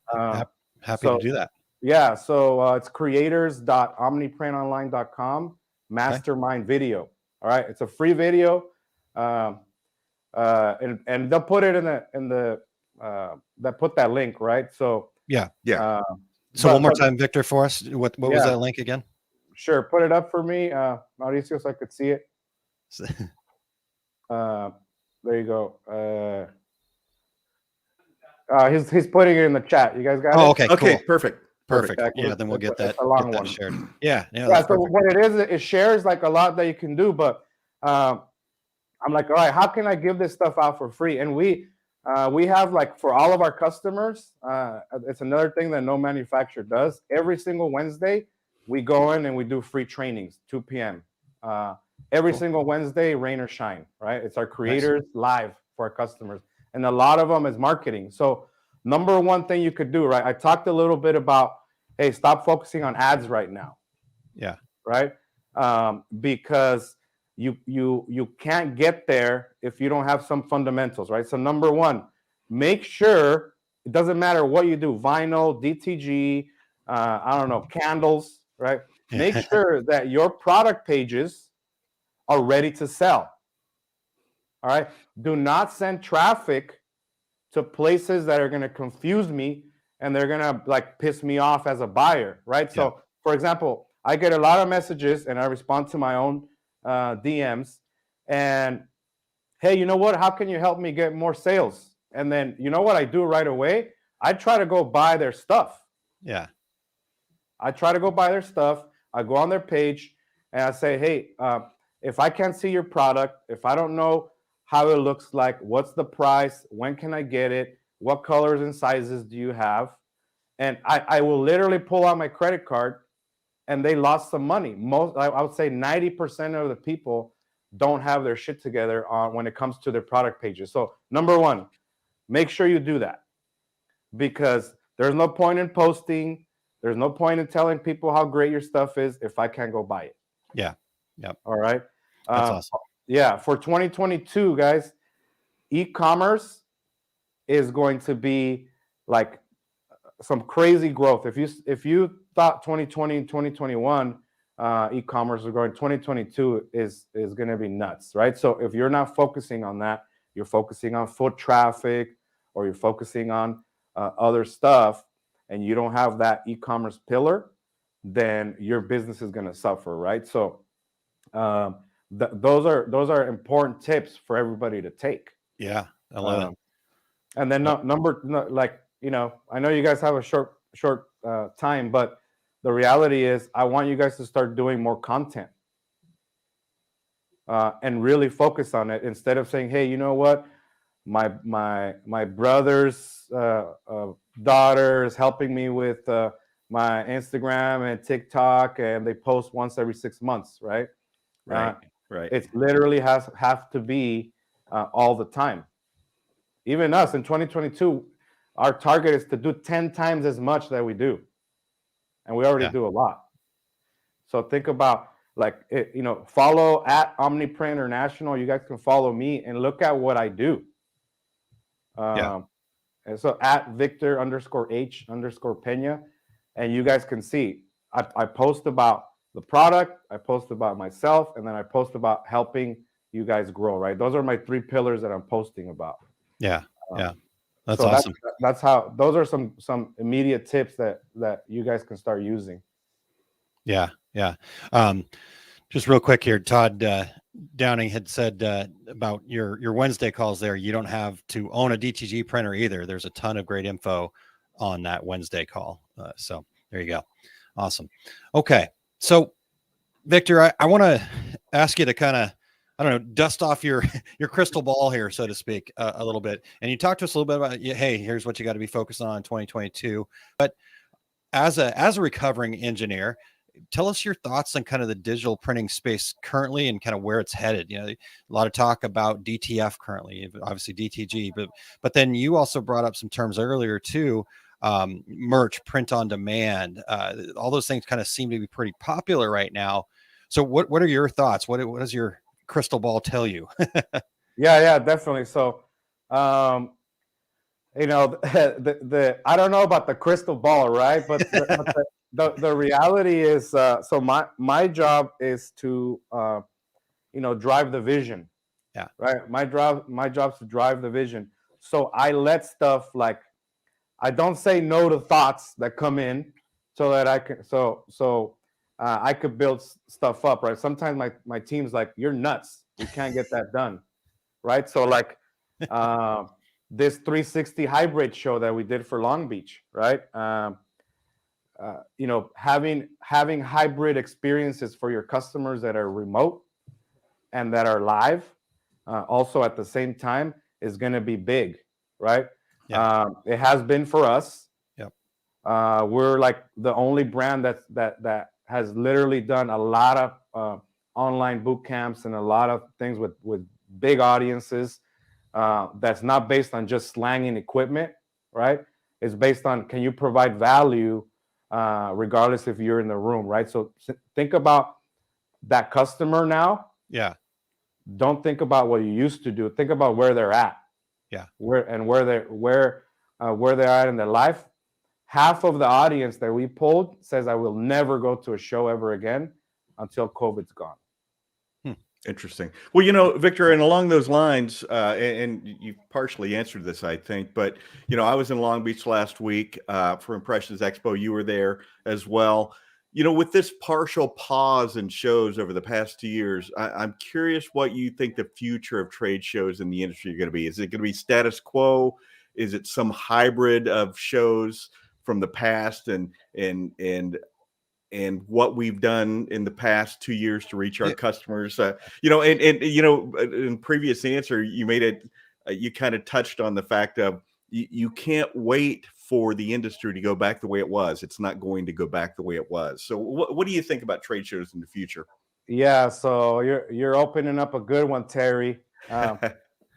Happy to do that. Yeah. So it's creators.omniprintonline.com mastermind video. All right. It's a free video. And they'll put it in the that put that link, right? So yeah. So one more time, Victor, for us. What was that link again? Sure, put it up for me, Mauricio, so I could see it. There you go. He's putting it in the chat. You guys got it? Okay. Okay. Cool. Perfect. Yeah, then we'll get that. A long one. Shared. Yeah. So what it is, it shares like a lot that you can do, but I'm like, all right, how can I give this stuff out for free? And we have, like, for all of our customers, it's another thing that no manufacturer does. Every single Wednesday, we go in and we do free trainings, 2 p.m. Every single Wednesday, rain or shine, right? It's our creators live for our customers. And a lot of them is marketing. So number one thing you could do, right? I talked a little bit about, hey, stop focusing on ads right now. Yeah. Right? Because you can't get there if you don't have some fundamentals, right? So number one, make sure it doesn't matter what you do, vinyl, DTG, I don't know, candles, right? Make sure that your product pages are ready to sell. All right. Do not send traffic to places that are going to confuse me and they're going to like piss me off as a buyer. Right. Yeah. So, for example, I get a lot of messages and I respond to my own DMs. And hey, you know what? How can you help me get more sales? And then, you know what I do right away? I try to go buy their stuff. Yeah. I try to go buy their stuff. I go on their page and I say, hey, if I can't see your product, if I don't know how it looks like, what's the price, when can I get it, what colors and sizes do you have? And I will literally pull out my credit card, and they lost some money. I would say 90% of the people don't have their shit together when it comes to their product pages. So number one, make sure you do that, because there's no point in posting. There's no point in telling people how great your stuff is if I can't go buy it. Yeah. Yep. All right. That's awesome. Yeah. For 2022, guys, e-commerce is going to be like some crazy growth. If you thought 2020 and 2021 e-commerce was growing, 2022 is going to be nuts, right? So if you're not focusing on that, you're focusing on foot traffic, or you're focusing on other stuff, and you don't have that e-commerce pillar, then your business is going to suffer, right? So those are important tips for everybody to take. Yeah, I love it. And then I know you guys have a short time, but the reality is I want you guys to start doing more content and really focus on it, instead of saying, hey, you know what, my brother's daughter is helping me with my Instagram and TikTok, and they post once every 6 months, right? Right. It literally have to be all the time. Even us in 2022, our target is to do 10 times as much that we do, and we already do a lot. So think about follow at OmniPrint International. You guys can follow me and look at what I do. And so at Victor_H_Pena, and you guys can see I post about the product, I post about myself, and then I post about helping you guys grow, right? Those are my 3 pillars that I'm posting about. Yeah. That's awesome. That's how, those are some immediate tips that you guys can start using. Yeah. Just real quick here, Todd Downing had said about your Wednesday calls there. You don't have to own a DTG printer either. There's a ton of great info on that Wednesday call. So there you go. Awesome. Okay. So Victor, I want to ask you to kind of, I don't know, dust off your crystal ball here, so to speak, a little bit. And you talked to us a little bit about, hey, here's what you got to be focused on in 2022. But as a recovering engineer, tell us your thoughts on kind of the digital printing space currently and kind of where it's headed. You know, a lot of talk about DTF currently, obviously DTG, but then you also brought up some terms earlier too, merch, print on demand. All those things kind of seem to be pretty popular right now. So what are your thoughts? What does your crystal ball tell you? Yeah, definitely. So, I don't know about the crystal ball, right? But the reality is, so my job is to, drive the vision. Yeah. Right. My job is to drive the vision. So I let stuff I don't say no to thoughts that come in, so that I can, I could build stuff up, right? Sometimes my team's like, you're nuts. You can't get that done, right? So this 360 hybrid show that we did for Long Beach, right? Having hybrid experiences for your customers that are remote and that are live, also at the same time, is going to be big, right? Yeah. It has been for us. Yep. We're like the only brand that has literally done a lot of online boot camps and a lot of things with big audiences. That's not based on just slanging equipment, right? It's based on, can you provide value regardless if you're in the room, right? So think about that customer now. Yeah. Don't think about what you used to do. Think about where they're at. Yeah. Where they're at in their life. half of the audience that we polled says I will never go to a show ever again until COVID's gone. Interesting. Well, you know, Victor, and along those lines, and you partially answered this, I think, but, you know, I was in Long Beach last week for Impressions Expo. You were there as well. You know, with this partial pause in shows over the past 2 years, I'm curious what you think the future of trade shows in the industry are going to be. Is it going to be status quo? Is it some hybrid of shows from the past and what we've done in the past 2 years to reach our customers? You know, and you know, in previous answer, you made it, you kind of touched on the fact of you can't wait for the industry to go back the way it was. It's not going to go back the way it was. So what do you think about trade shows in the future? Yeah, so you're opening up a good one, Terry.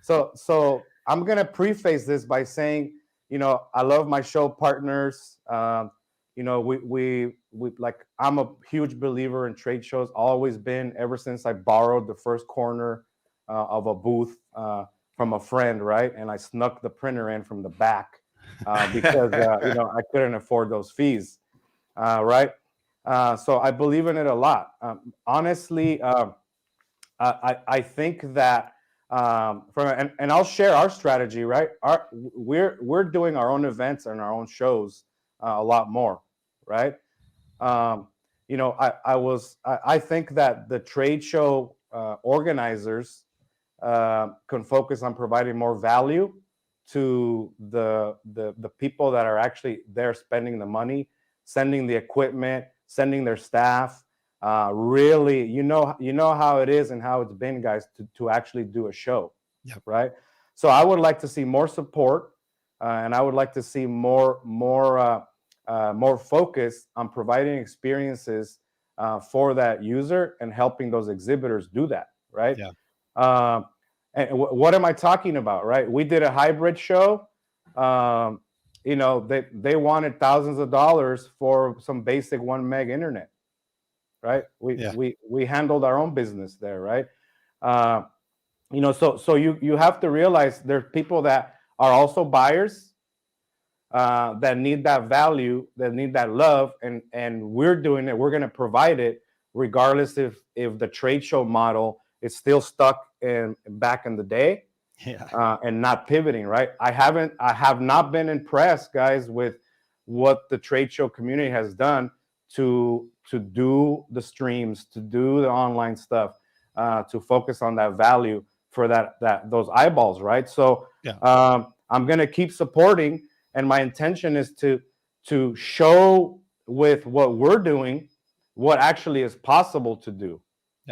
So I'm gonna preface this by saying, you know, I love my show partners. You know, we like, I'm a huge believer in trade shows, always been, ever since I borrowed the first corner of a booth from a friend, right? And I snuck the printer in from the back because you know, I couldn't afford those fees, right? So I believe in it a lot. Honestly, I think that and I'll share our strategy, right? We're doing our own events and our own shows a lot more, right? You know, I think that the trade show organizers can focus on providing more value to the people that are actually there spending the money, sending the equipment, sending their staff. Really, you know how it is and how it's been, guys, to actually do a show. Yep. Right? So I would like to see more support, and I would like to see more focus on providing experiences for that user and helping those exhibitors do that. Right? Yeah. And what am I talking about? Right? We did a hybrid show. You know, they wanted thousands of dollars for some basic 1 meg internet. Right? We handled our own business there, right? You know, so you have to realize there's people that are also buyers that need that value, that need that love, and we're doing it. We're going to provide it, regardless if the trade show model is still stuck in back in the day, and not pivoting. Right? I have not been impressed, guys, with what the trade show community has done to do the streams, to do the online stuff, to focus on that value for those eyeballs, right? So I'm gonna keep supporting, and my intention is to show with what we're doing what actually is possible to do,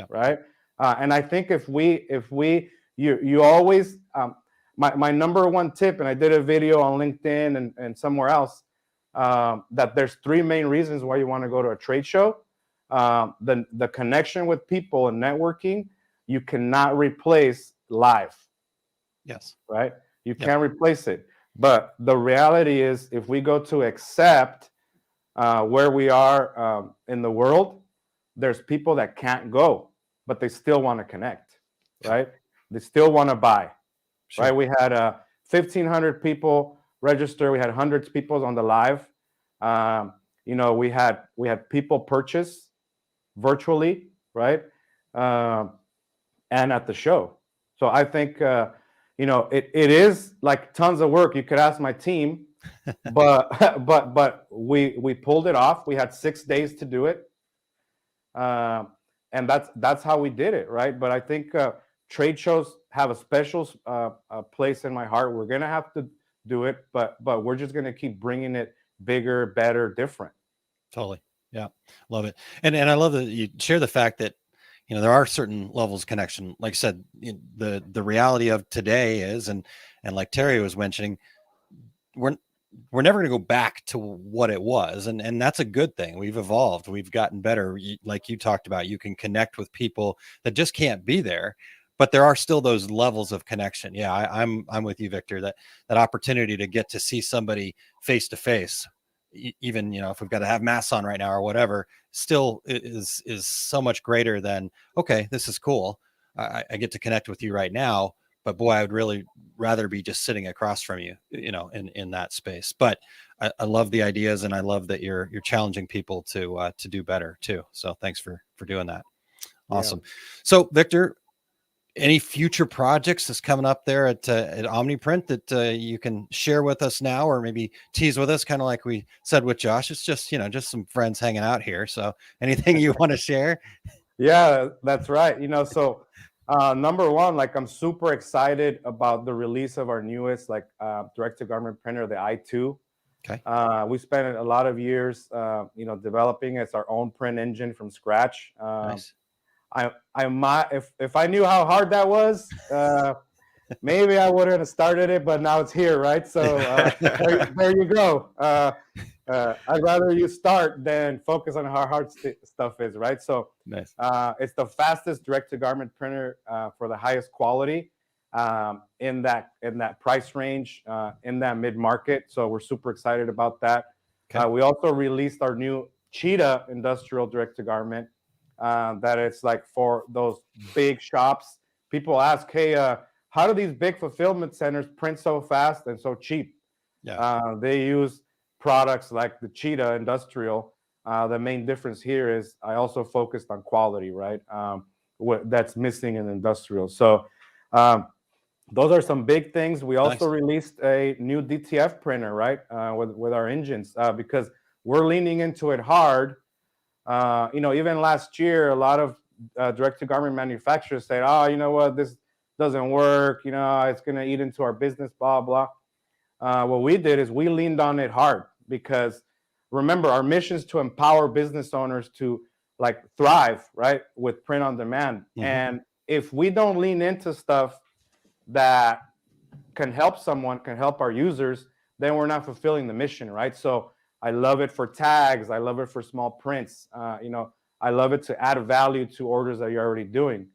right? And I think if you always my number one tip, and I did a video on LinkedIn and somewhere else, that there's 3 main reasons why you want to go to a trade show. The connection with people and networking, you cannot replace live. Yes. Right? You can't replace it. But the reality is, if we go to accept where we are in the world, there's people that can't go, but they still want to connect, right? They still want to buy, right? We had 1,500 people register. We had hundreds of people on the live. You know, we had people purchase virtually, right? And at the show. So I think, you know, it is like tons of work. You could ask my team, but we pulled it off. We had 6 days to do it. And that's how we did it, right? But I think trade shows have a special place in my heart. We're gonna have to do it, but we're just gonna keep bringing it bigger, better, different. Totally. Yeah. Love it. And I love that you share the fact that, you know, there are certain levels of connection. Like I said, the reality of today is, and like Terry was mentioning, we're never going to go back to what it was. And that's a good thing. We've evolved. We've gotten better. Like you talked about, you can connect with people that just can't be there, but there are still those levels of connection. Yeah. I'm with you, Victor, that opportunity to get to see somebody face to face, even, you know, if we've got to have masks on right now or whatever, still is so much greater than, okay, this is cool. I get to connect with you right now, but boy, I would really rather be just sitting across from you, in that space. But I love the ideas, and I love that you're challenging people to do better too. So thanks for doing that. Awesome. Yeah. So Victor, any future projects that's coming up there at OmniPrint that you can share with us now, or maybe tease with us, kind of like we said with Josh? It's just, just some friends hanging out here. So anything you want to share? Yeah, that's right. So number one, like, I'm super excited about the release of our newest direct-to-garment printer, the i2. Okay. We spent a lot of years, developing as our own print engine from scratch. Nice. I might, if I knew how hard that was, maybe I wouldn't have started it, but now it's here, right? So there you go. I'd rather you start than focus on how hard stuff is, right? So nice. It's the fastest direct-to-garment printer for the highest quality in that price range, in that mid-market. So we're super excited about that. Okay. We also released our new Cheetah industrial direct-to-garment. That it's like for those big shops. People ask, hey, how do these big fulfillment centers print so fast and so cheap? Yeah. They use products like the Cheetah industrial. The main difference here is I also focused on quality, right? That's missing in industrial. So those are some big things. We also released a new DTF printer, right? With our engines, because we're leaning into it hard. Even last year, a lot of direct-to-garment manufacturers said, oh, you know what, this doesn't work, it's going to eat into our business, blah, blah. What we did is we leaned on it hard, because remember, our mission is to empower business owners to thrive, right, with print on demand. Mm-hmm. And if we don't lean into stuff that can help someone, can help our users, then we're not fulfilling the mission, right? So I love it for tags. I love it for small prints. I love it to add value to orders that you're already doing.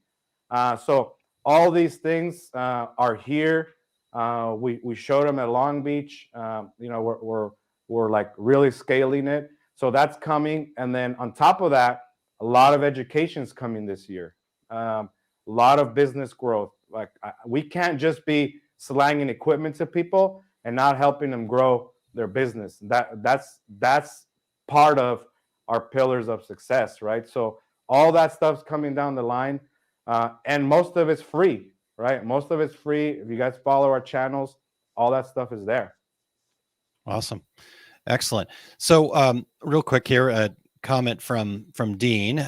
So all these things are here. We showed them at Long Beach. We're like really scaling it. So that's coming. And then on top of that, a lot of education is coming this year. A lot of business growth. We can't just be slanging equipment to people and not helping them grow their business. That's part of our pillars of success, right? So all that stuff's coming down the line, and most of it's free, right? Most of it's free. If you guys follow our channels, all that stuff is there. Awesome. Excellent. So real quick here, a comment from Dean.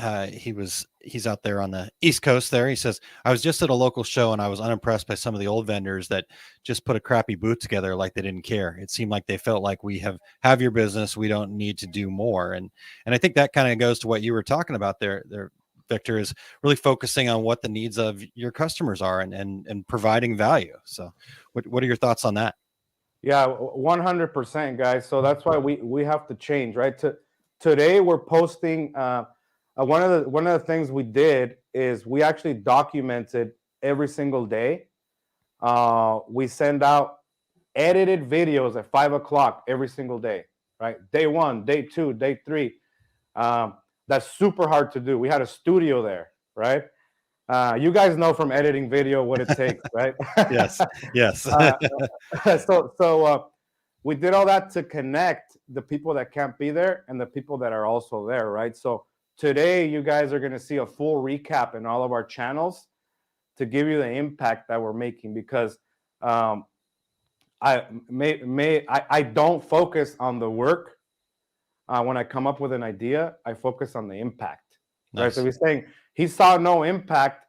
He's out there on the East Coast there. He says, I was just at a local show and I was unimpressed by some of the old vendors that just put a crappy booth together like they didn't care. It seemed like they felt like we have your business. We don't need to do more. And I think that kind of goes to what you were talking about there, Victor, is really focusing on what the needs of your customers are and providing value. So what are your thoughts on that? Yeah, 100%, guys. So that's why we have to change, right? Today we're posting. One of the things we did is we actually documented every single day. We send out edited videos at 5 o'clock every single day, right? Day 1, day 2, day 3. That's super hard to do. We had a studio there, right? You guys know from editing video what it takes, right? Yes. So we did all that to connect the people that can't be there and the people that are also there, right? So today, you guys are going to see a full recap in all of our channels to give you the impact that we're making, because I don't focus on the work. When I come up with an idea, I focus on the impact. Nice. Right? So he's saying he saw no impact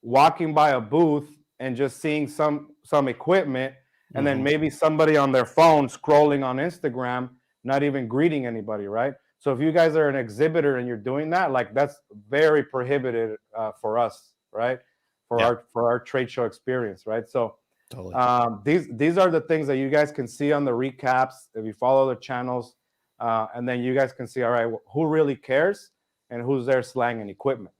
walking by a booth and just seeing some equipment, and then maybe somebody on their phone scrolling on Instagram, not even greeting anybody, right? So if you guys are an exhibitor and you're doing that, that's very prohibited for us, right? For our trade show experience, right? So totally. These are the things that you guys can see on the recaps if you follow the channels, and then you guys can see, all right, who really cares and who's there slanging equipment.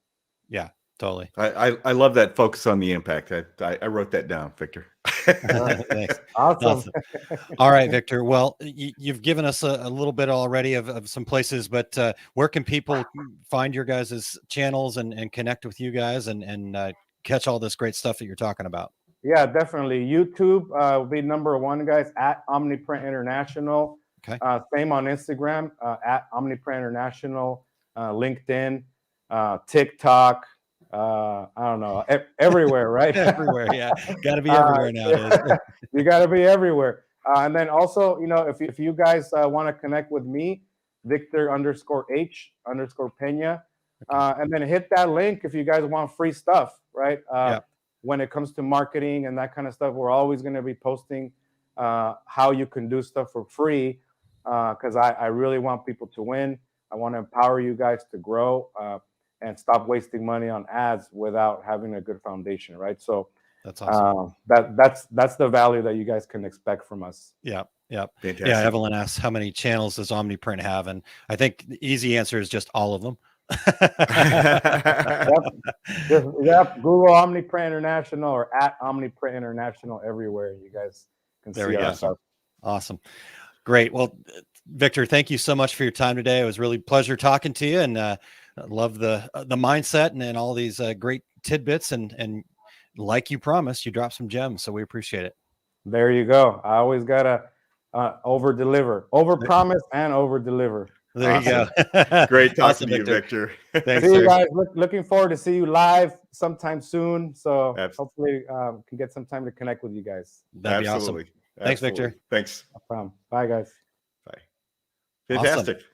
Yeah, totally. I love that focus on the impact. I wrote that down, Victor. Thanks. Awesome. All right, Victor. Well, you've given us a little bit already of some places, but where can people find your guys' channels and connect with you guys and catch all this great stuff that you're talking about? Yeah, definitely. YouTube will be number one, guys, at OmniPrint International. Okay. Same on Instagram, at OmniPrint International, LinkedIn, TikTok. I don't know, everywhere, right? Everywhere. Yeah. Got to be everywhere nowadays. You got to be everywhere. And then also, if you guys want to connect with me, Victor_H_Pena, and then hit that link if you guys want free stuff, right? When it comes to marketing and that kind of stuff, we're always going to be posting how you can do stuff for free, because I really want people to win. I want to empower you guys to grow and stop wasting money on ads without having a good foundation, right? So that's awesome. That's the value that you guys can expect from us. Yeah. Yeah. Fantastic. Yeah. Evelyn asks, how many channels does OmniPrint have? And I think the easy answer is just all of them. Yep. Google OmniPrint International or at OmniPrint International everywhere. You guys can see our stuff. Awesome. Great. Well, Victor, thank you so much for your time today. It was really a pleasure talking to you, and I love the mindset and all these great tidbits, and like you promised, you dropped some gems, so we appreciate it. There you go. I always gotta over promise and over deliver. There you go. Great talking to you, Victor. Thanks, see you guys. Looking forward to see you live sometime soon. So hopefully can get some time to connect with you guys. That'd be awesome. Thanks, Victor. Thanks. No problem. Bye, guys. Bye. Fantastic. Awesome.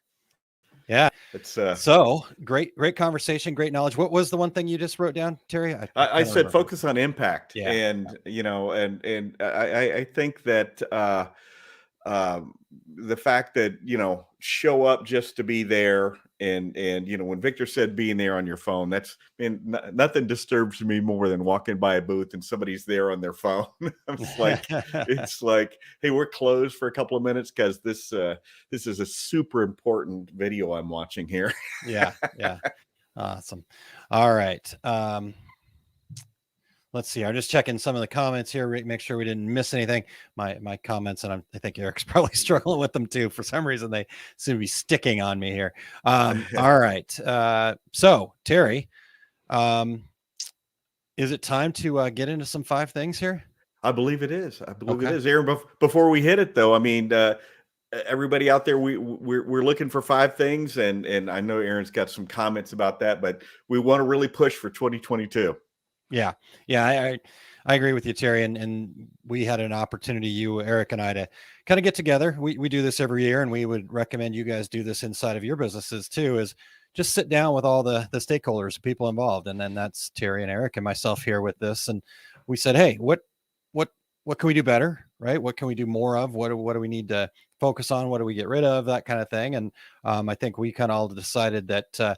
Yeah. It's so great conversation, great knowledge. What was the one thing you just wrote down, Terry? I said focus on impact. Yeah. And I think that the fact that show up just to be there, and when Victor said being there on your phone, nothing disturbs me more than walking by a booth and somebody's there on their phone. it's like, hey, we're closed for a couple of minutes because this is a super important video I'm watching here. Yeah. Awesome. All right. Let's see. I'm just checking some of the comments here, make sure we didn't miss anything. My comments, and I think Eric's probably struggling with them too. For some reason, they seem to be sticking on me here. All right. So Terry, is it time to get into some 5 things here? I believe it is. It is. Aaron, before we hit it though, I mean, everybody out there, we're looking for 5 things, and I know Aaron's got some comments about that, but we want to really push for 2022. Yeah. I agree with you, Terry. And we had an opportunity, you, Eric, and I, to kind of get together. We do this every year, and we would recommend you guys do this inside of your businesses too, is just sit down with all the stakeholders, people involved. And then that's Terry and Eric and myself here with this. And we said, hey, what can we do better? Right? What can we do more of? What do we need to focus on? What do we get rid of? That kind of thing. And I think we kind of all decided that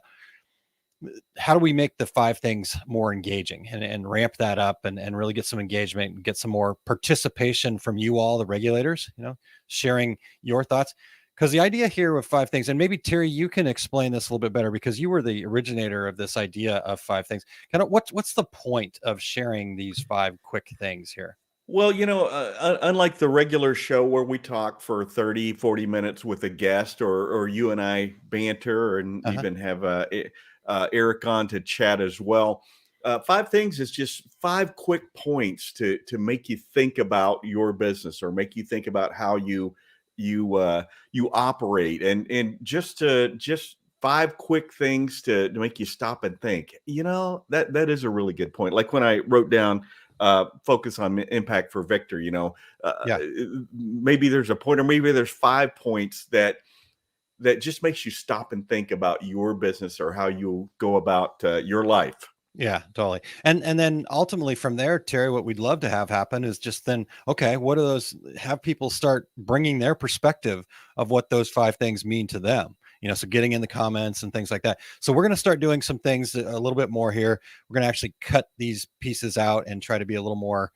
how do we make the 5 things more engaging and ramp that up and really get some engagement and get some more participation from you all, the regulators, sharing your thoughts. Because the idea here with 5 things, and maybe Terry, you can explain this a little bit better because you were the originator of this idea of 5 things. Kind of what's the point of sharing these 5 quick things here? Well, unlike the regular show where we talk for 30, 40 minutes with a guest or you and I banter and even have Eric on to chat as well. 5 things is just 5 quick points to make you think about your business or make you think about how you operate, and just 5 quick things to make you stop and think. That is a really good point. Like when I wrote down focus on impact for Victor, maybe there's a point, or maybe there's 5 points that just makes you stop and think about your business or how you go about your life. Yeah, totally. And then ultimately from there, Terry, what we'd love to have happen is just then, okay, what are those, have people start bringing their perspective of what those 5 things mean to them, so getting in the comments and things like that. So we're going to start doing some things a little bit more here. We're going to actually cut these pieces out and try to be a little more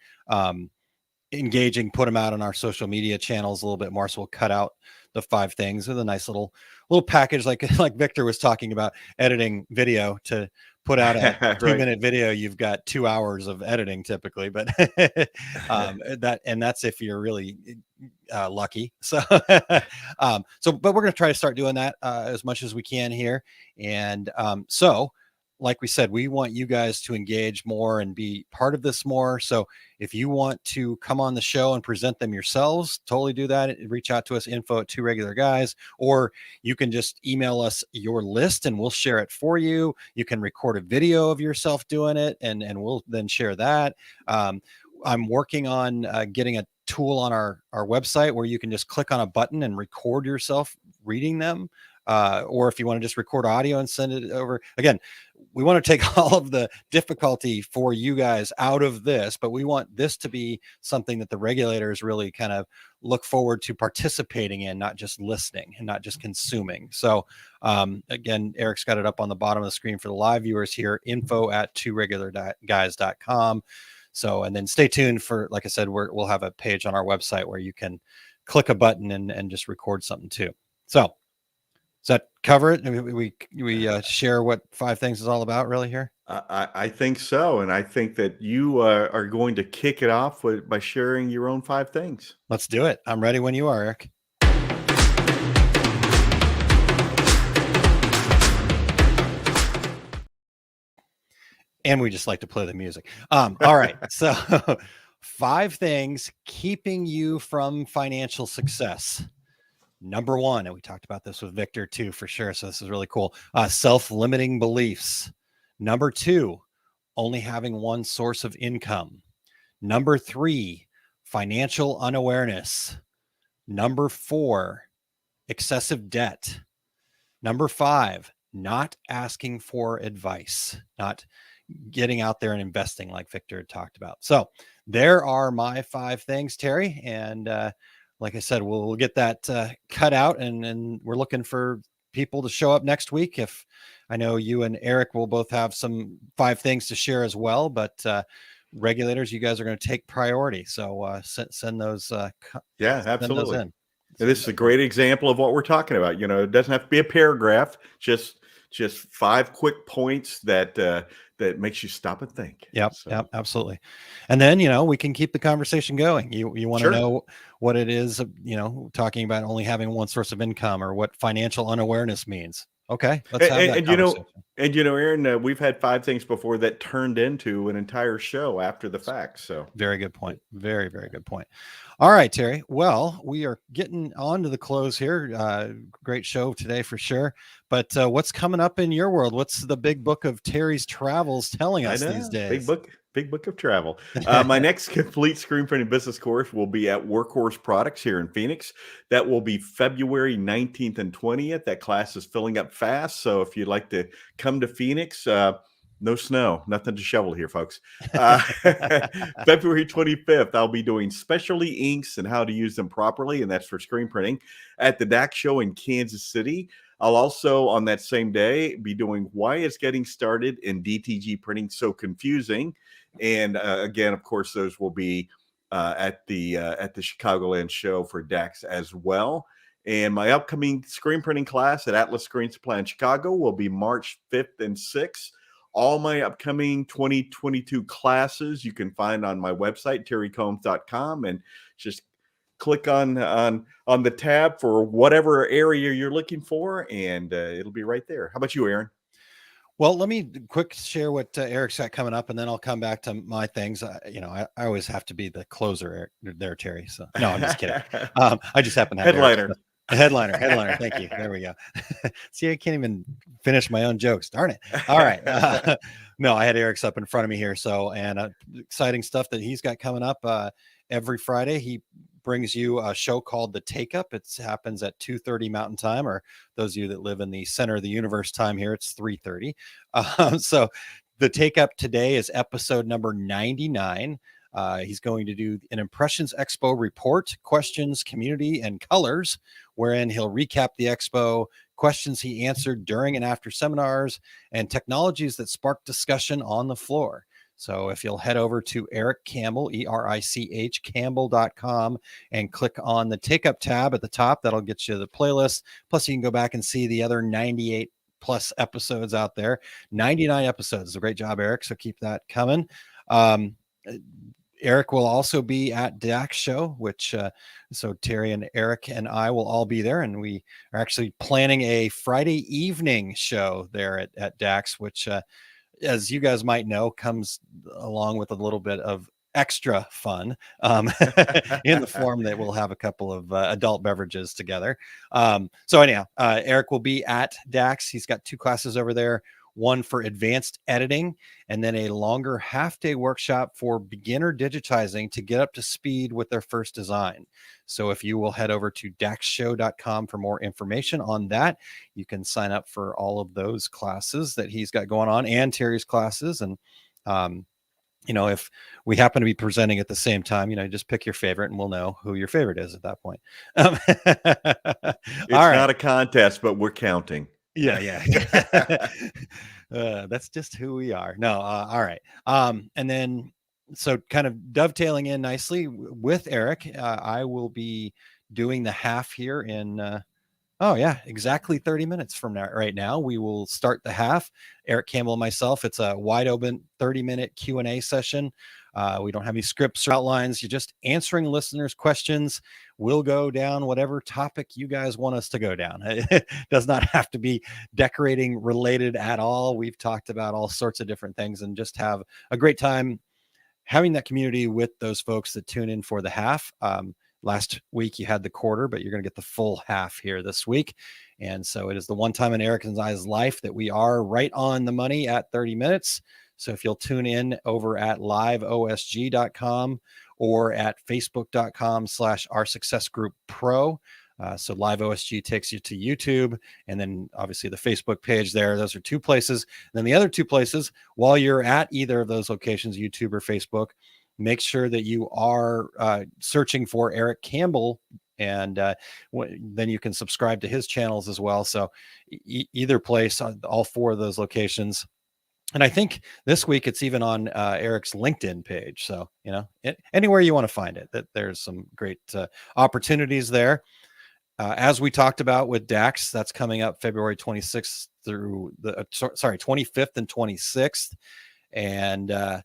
engaging, put them out on our social media channels a little bit more. So we'll cut out the 5 things with a nice little package, like Victor was talking about, editing video to put out a 2-minute video. You've got 2 hours of editing typically, but that's if you're really lucky. So, but we're going to try to start doing that as much as we can here. And so like we said, we want you guys to engage more and be part of this more. So if you want to come on the show and present them yourselves, totally do that. Reach out to us, info@2regularguys, or you can just email us your list and we'll share it for you. You can record a video of yourself doing it and we'll then share that. I'm working on getting a tool on our website where you can just click on a button and record yourself reading them. Or if you want to just record audio and send it over. Again, we want to take all of the difficulty for you guys out of this, but we want this to be something that the regulators really kind of look forward to participating in, not just listening and not just consuming. So again, Eric's got it up on the bottom of the screen for the live viewers here, info@2regularguys.com. So, and then stay tuned for, like I said, we'll have a page on our website where you can click a button and just record something too. So, does that cover it? We share what 5 things is all about really here? I think so. And I think that you are going to kick it off by sharing your own 5 things. Let's do it. I'm ready when you are, Eric. And we just like to play the music. All right. So 5 things keeping you from financial success. Number 1, and we talked about this with Victor too, for sure. So this is really cool. Self-limiting beliefs. Number 2, only having one source of income. Number 3, financial unawareness. Number 4, excessive debt. Number 5, not asking for advice, not getting out there and investing like Victor had talked about. So there are my 5 things, Terry. And like I said, we'll get that cut out, and we're looking for people to show up next week. If I know you and Eric will both have some 5 things to share as well, but regulators, you guys are going to take priority. So send those. Yeah, absolutely. Send those in. And this is a great example of what we're talking about. It doesn't have to be a paragraph, just 5 quick points that makes you stop and think. Yep. Absolutely. And then, we can keep the conversation going. You want to know what it is, talking about only having one source of income or what financial unawareness means. Okay. Let's have that conversation. Aaron, we've had 5 things before that turned into an entire show after the fact. So very good point. Very, very good point. All right, Terry. Well, we are getting on to the close here. Great show today for sure. But what's coming up in your world? What's the big book of Terry's travels telling us these days? Big book of travel. My next complete screen printing business course will be at Workhorse Products here in Phoenix. That will be February 19th and 20th. That class is filling up fast. So if you'd like to come to Phoenix, no snow, nothing to shovel here, folks. February 25th, I'll be doing specialty inks and how to use them properly, and that's for screen printing, at the DAC show in Kansas City. I'll also, on that same day, be doing why is getting started in DTG printing so confusing. And again, of course, those will be at the Chicagoland show for DAX as well. And my upcoming screen printing class at Atlas Screen Supply in Chicago will be March 5th and 6th. All my upcoming 2022 classes you can find on my website, terrycombs.com, and just click on the tab for whatever area you're looking for, and it'll be right there. How about you, Aaron? Well, let me quick share what Eric's got coming up, and then I'll come back to my things. I always have to be the closer there, Terry. So no, I'm just kidding. I just happen to have headliner. Headliner. Thank you. There we go. See, I can't even finish my own jokes. Darn it. All right. No, I had Eric's up in front of me here. So, and exciting stuff that he's got coming up every Friday. He brings you a show called The Take Up. It happens at 2:30 Mountain Time, or those of you that live in the center of the universe time here, it's 3:30. So The Take Up today is episode number 99. He's going to do an Impressions Expo report, questions, community, and colors, wherein he'll recap the expo, questions he answered during and after seminars, and technologies that sparked discussion on the floor. So if you'll head over to Eric Campbell, ERICH Campbell.com, and click on the Take Up tab at the top, that'll get you the playlist. Plus, you can go back and see the other 98 plus episodes out there. 99 episodes. A great job, Eric. So keep that coming. Eric will also be at DAX show, which so Terry and Eric and I will all be there, and we are actually planning a Friday evening show there at DAX, which as you guys might know, comes along with a little bit of extra fun in the form that we'll have a couple of adult beverages together. So anyhow, Eric will be at DAX. He's got 2 classes over there, one for advanced editing and then a longer half-day workshop for beginner digitizing to get up to speed with their first design. So if you will head over to daxshow.com for more information on that, you can sign up for all of those classes that he's got going on and Terry's classes. And if we happen to be presenting at the same time, just pick your favorite and we'll know who your favorite is at that point. It's not a contest, but we're counting. Yeah. That's just who we are. No. All right. And then, so kind of dovetailing in nicely with Eric, I will be doing the half here in, exactly 30 minutes from now. Right now, we will start the half. Eric Campbell and myself, it's a wide open 30-minute Q&A session. We don't have any scripts or outlines. You're just answering listeners' questions. We'll go down whatever topic you guys want us to go down. It does not have to be decorating related at all. We've talked about all sorts of different things and just have a great time having that community with those folks that tune in for the half. Last week you had the quarter, but you're going to get the full half here this week. And so it is the one time in Eric and I's life that we are right on the money at 30 minutes. So if you'll tune in over at liveosg.com or at facebook.com/our success group pro. So Live OSG takes you to YouTube and then obviously the Facebook page there. Those are 2 places. And then the other 2 places, while you're at either of those locations, YouTube or Facebook, make sure that you are searching for Eric Campbell, and then you can subscribe to his channels as well. So either place, all 4 of those locations. And I think this week it's even on Eric's LinkedIn page. So, anywhere you want to find it, that there's some great opportunities there. As we talked about with DAX, that's coming up February 26th through 25th and 26th. And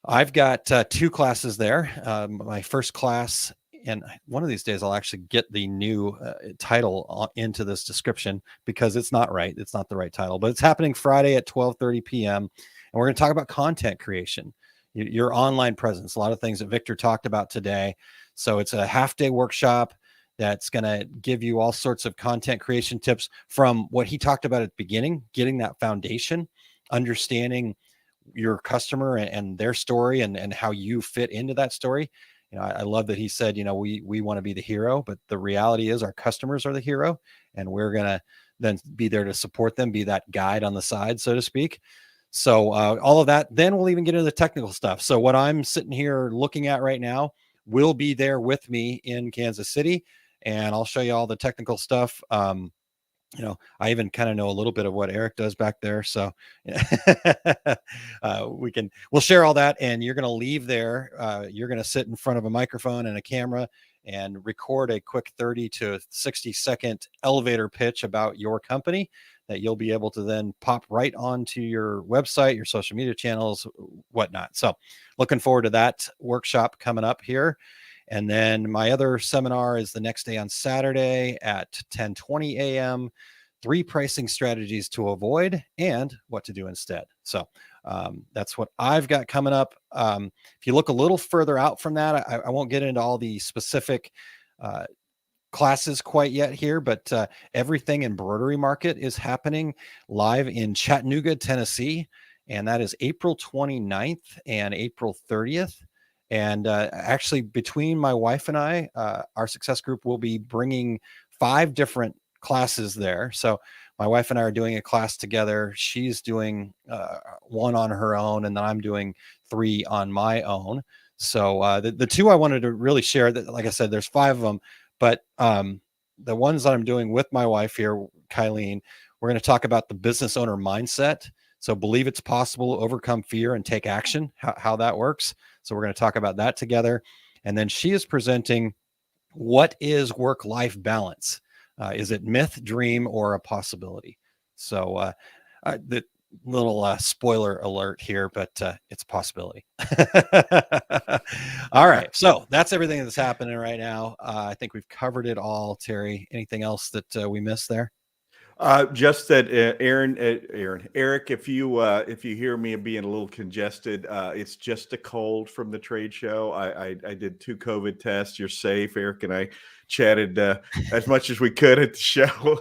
I've got 2 classes there. My first class, and one of these days I'll actually get the new title into this description because it's not right. It's not the right title, but it's happening Friday at 12:30 p.m. And we're going to talk about content creation, your online presence, a lot of things that Victor talked about today. So it's a half-day workshop that's going to give you all sorts of content creation tips from what he talked about at the beginning, getting that foundation, understanding your customer and their story and how you fit into that story. I love that he said, we want to be the hero, but the reality is our customers are the hero, and we're going to then be there to support them, be that guide on the side, so to speak. So all of that, then we'll even get into the technical stuff. So what I'm sitting here looking at right now will be there with me in Kansas City, and I'll show you all the technical stuff. I even kind of know a little bit of what Eric does back there. So we'll share all that, and you're going to leave there. You're going to sit in front of a microphone and a camera and record a quick 30 to 60 second elevator pitch about your company that you'll be able to then pop right onto your website, your social media channels, whatnot. So looking forward to that workshop coming up here. And then my other seminar is the next day on Saturday at 10:20 a.m. 3 pricing strategies to avoid and what to do instead. So that's what I've got coming up. If you look a little further out from that, I won't get into all the specific classes quite yet here, but Everything Embroidery Market is happening live in Chattanooga, Tennessee. And that is April 29th and April 30th. And actually, between my wife and I, our success group will be bringing 5 different classes there. So my wife and I are doing a class together. She's doing 1 on her own, and then I'm doing 3 on my own. So the 2 I wanted to really share, that, like I said, there's 5 of them, but the ones that I'm doing with my wife here, Kylene, we're going to talk about the business owner mindset. So believe it's possible to overcome fear and take action, how that works. So we're going to talk about that together. And then she is presenting, what is work-life balance? Is it myth, dream, or a possibility? So the little spoiler alert here, but it's a possibility. All right. So that's everything that's happening right now. I think we've covered it all. Terry, anything else that we missed there? Just that, Eric, if you hear me being a little congested, it's just a cold from the trade show. I did 2 COVID tests. You're safe. Eric and I chatted as much as we could at the show.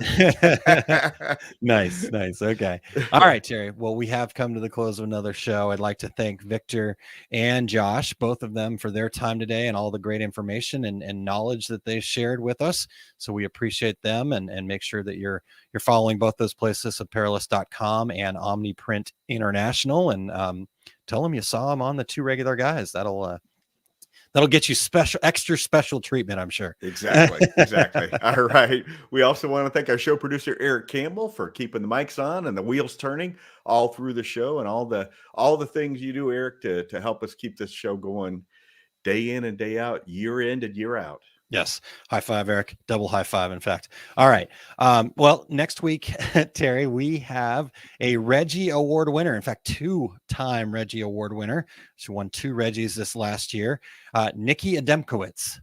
Nice. Okay. All right, Terry. Well, we have come to the close of another show. I'd like to thank Victor and Josh, both of them, for their time today and all the great information and knowledge that they shared with us. So we appreciate them, and make sure that you're following both those places, apparelist.com and OmniPrint International, and tell them you saw them on the 2 Regular Guys. That'll get you extra special treatment, I'm sure. Exactly. All right. We also want to thank our show producer, Eric Campbell, for keeping the mics on and the wheels turning all through the show, and all the things you do, Eric, to help us keep this show going day in and day out, year in and year out. Yes. High five, Eric. Double high five, in fact. All right. Well, next week, Terry, we have a Reggie Award winner. In fact, 2-time Reggie Award winner. She won 2 Reggies this last year. Nikki Ademkowitz.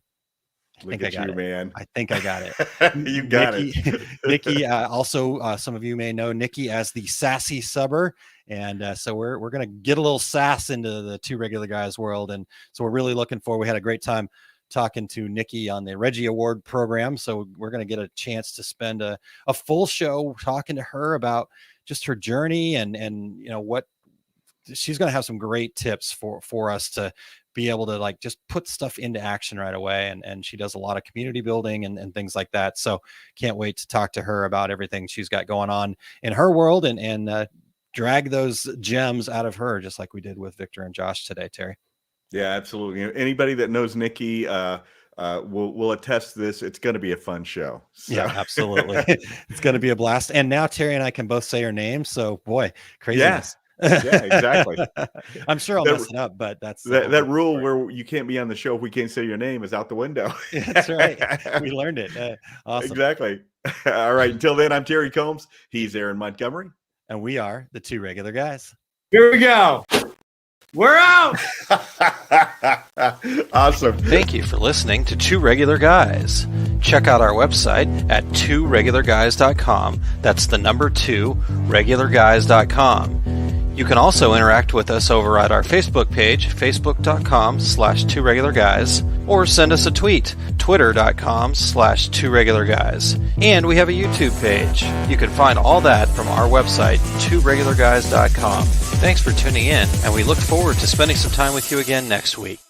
Look at you, man. I think I got it. You got it. Nikki, also, some of you may know Nikki as the sassy subber. And so we're going to get a little sass into the 2 Regular Guys world. And so we're really looking forward. We had a great time talking to Nikki on the Reggie Award program. So we're going to get a chance to spend a full show talking to her about just her journey and what she's going to have some great tips for us to be able to just put stuff into action right away. And she does a lot of community building and things like that. So can't wait to talk to her about everything she's got going on in her world and drag those gems out of her, just like we did with Victor and Josh today, Terry. Yeah, absolutely. Anybody that knows Nikki will attest to this. It's going to be a fun show. So. Yeah, absolutely. It's going to be a blast. And now Terry and I can both say her name. So, boy, craziness. Yeah, exactly. I'm sure I'll mess it up, but that's that rule where you can't be on the show if we can't say your name is out the window. That's right. We learned it. Awesome. Exactly. All right. Until then, I'm Terry Combs. He's Aaron Montgomery. And we are the 2 Regular Guys. Here we go. We're out. Awesome. Thank you for listening to 2 Regular Guys. Check out our website at 2regularguys.com. That's the number 2, regularguys.com. You can also interact with us over at our Facebook page, facebook.com/2regularguys, or send us a tweet, twitter.com/2regularguys. And we have a YouTube page. You can find all that from our website, 2regularguys.com. Thanks for tuning in, and we look forward to spending some time with you again next week.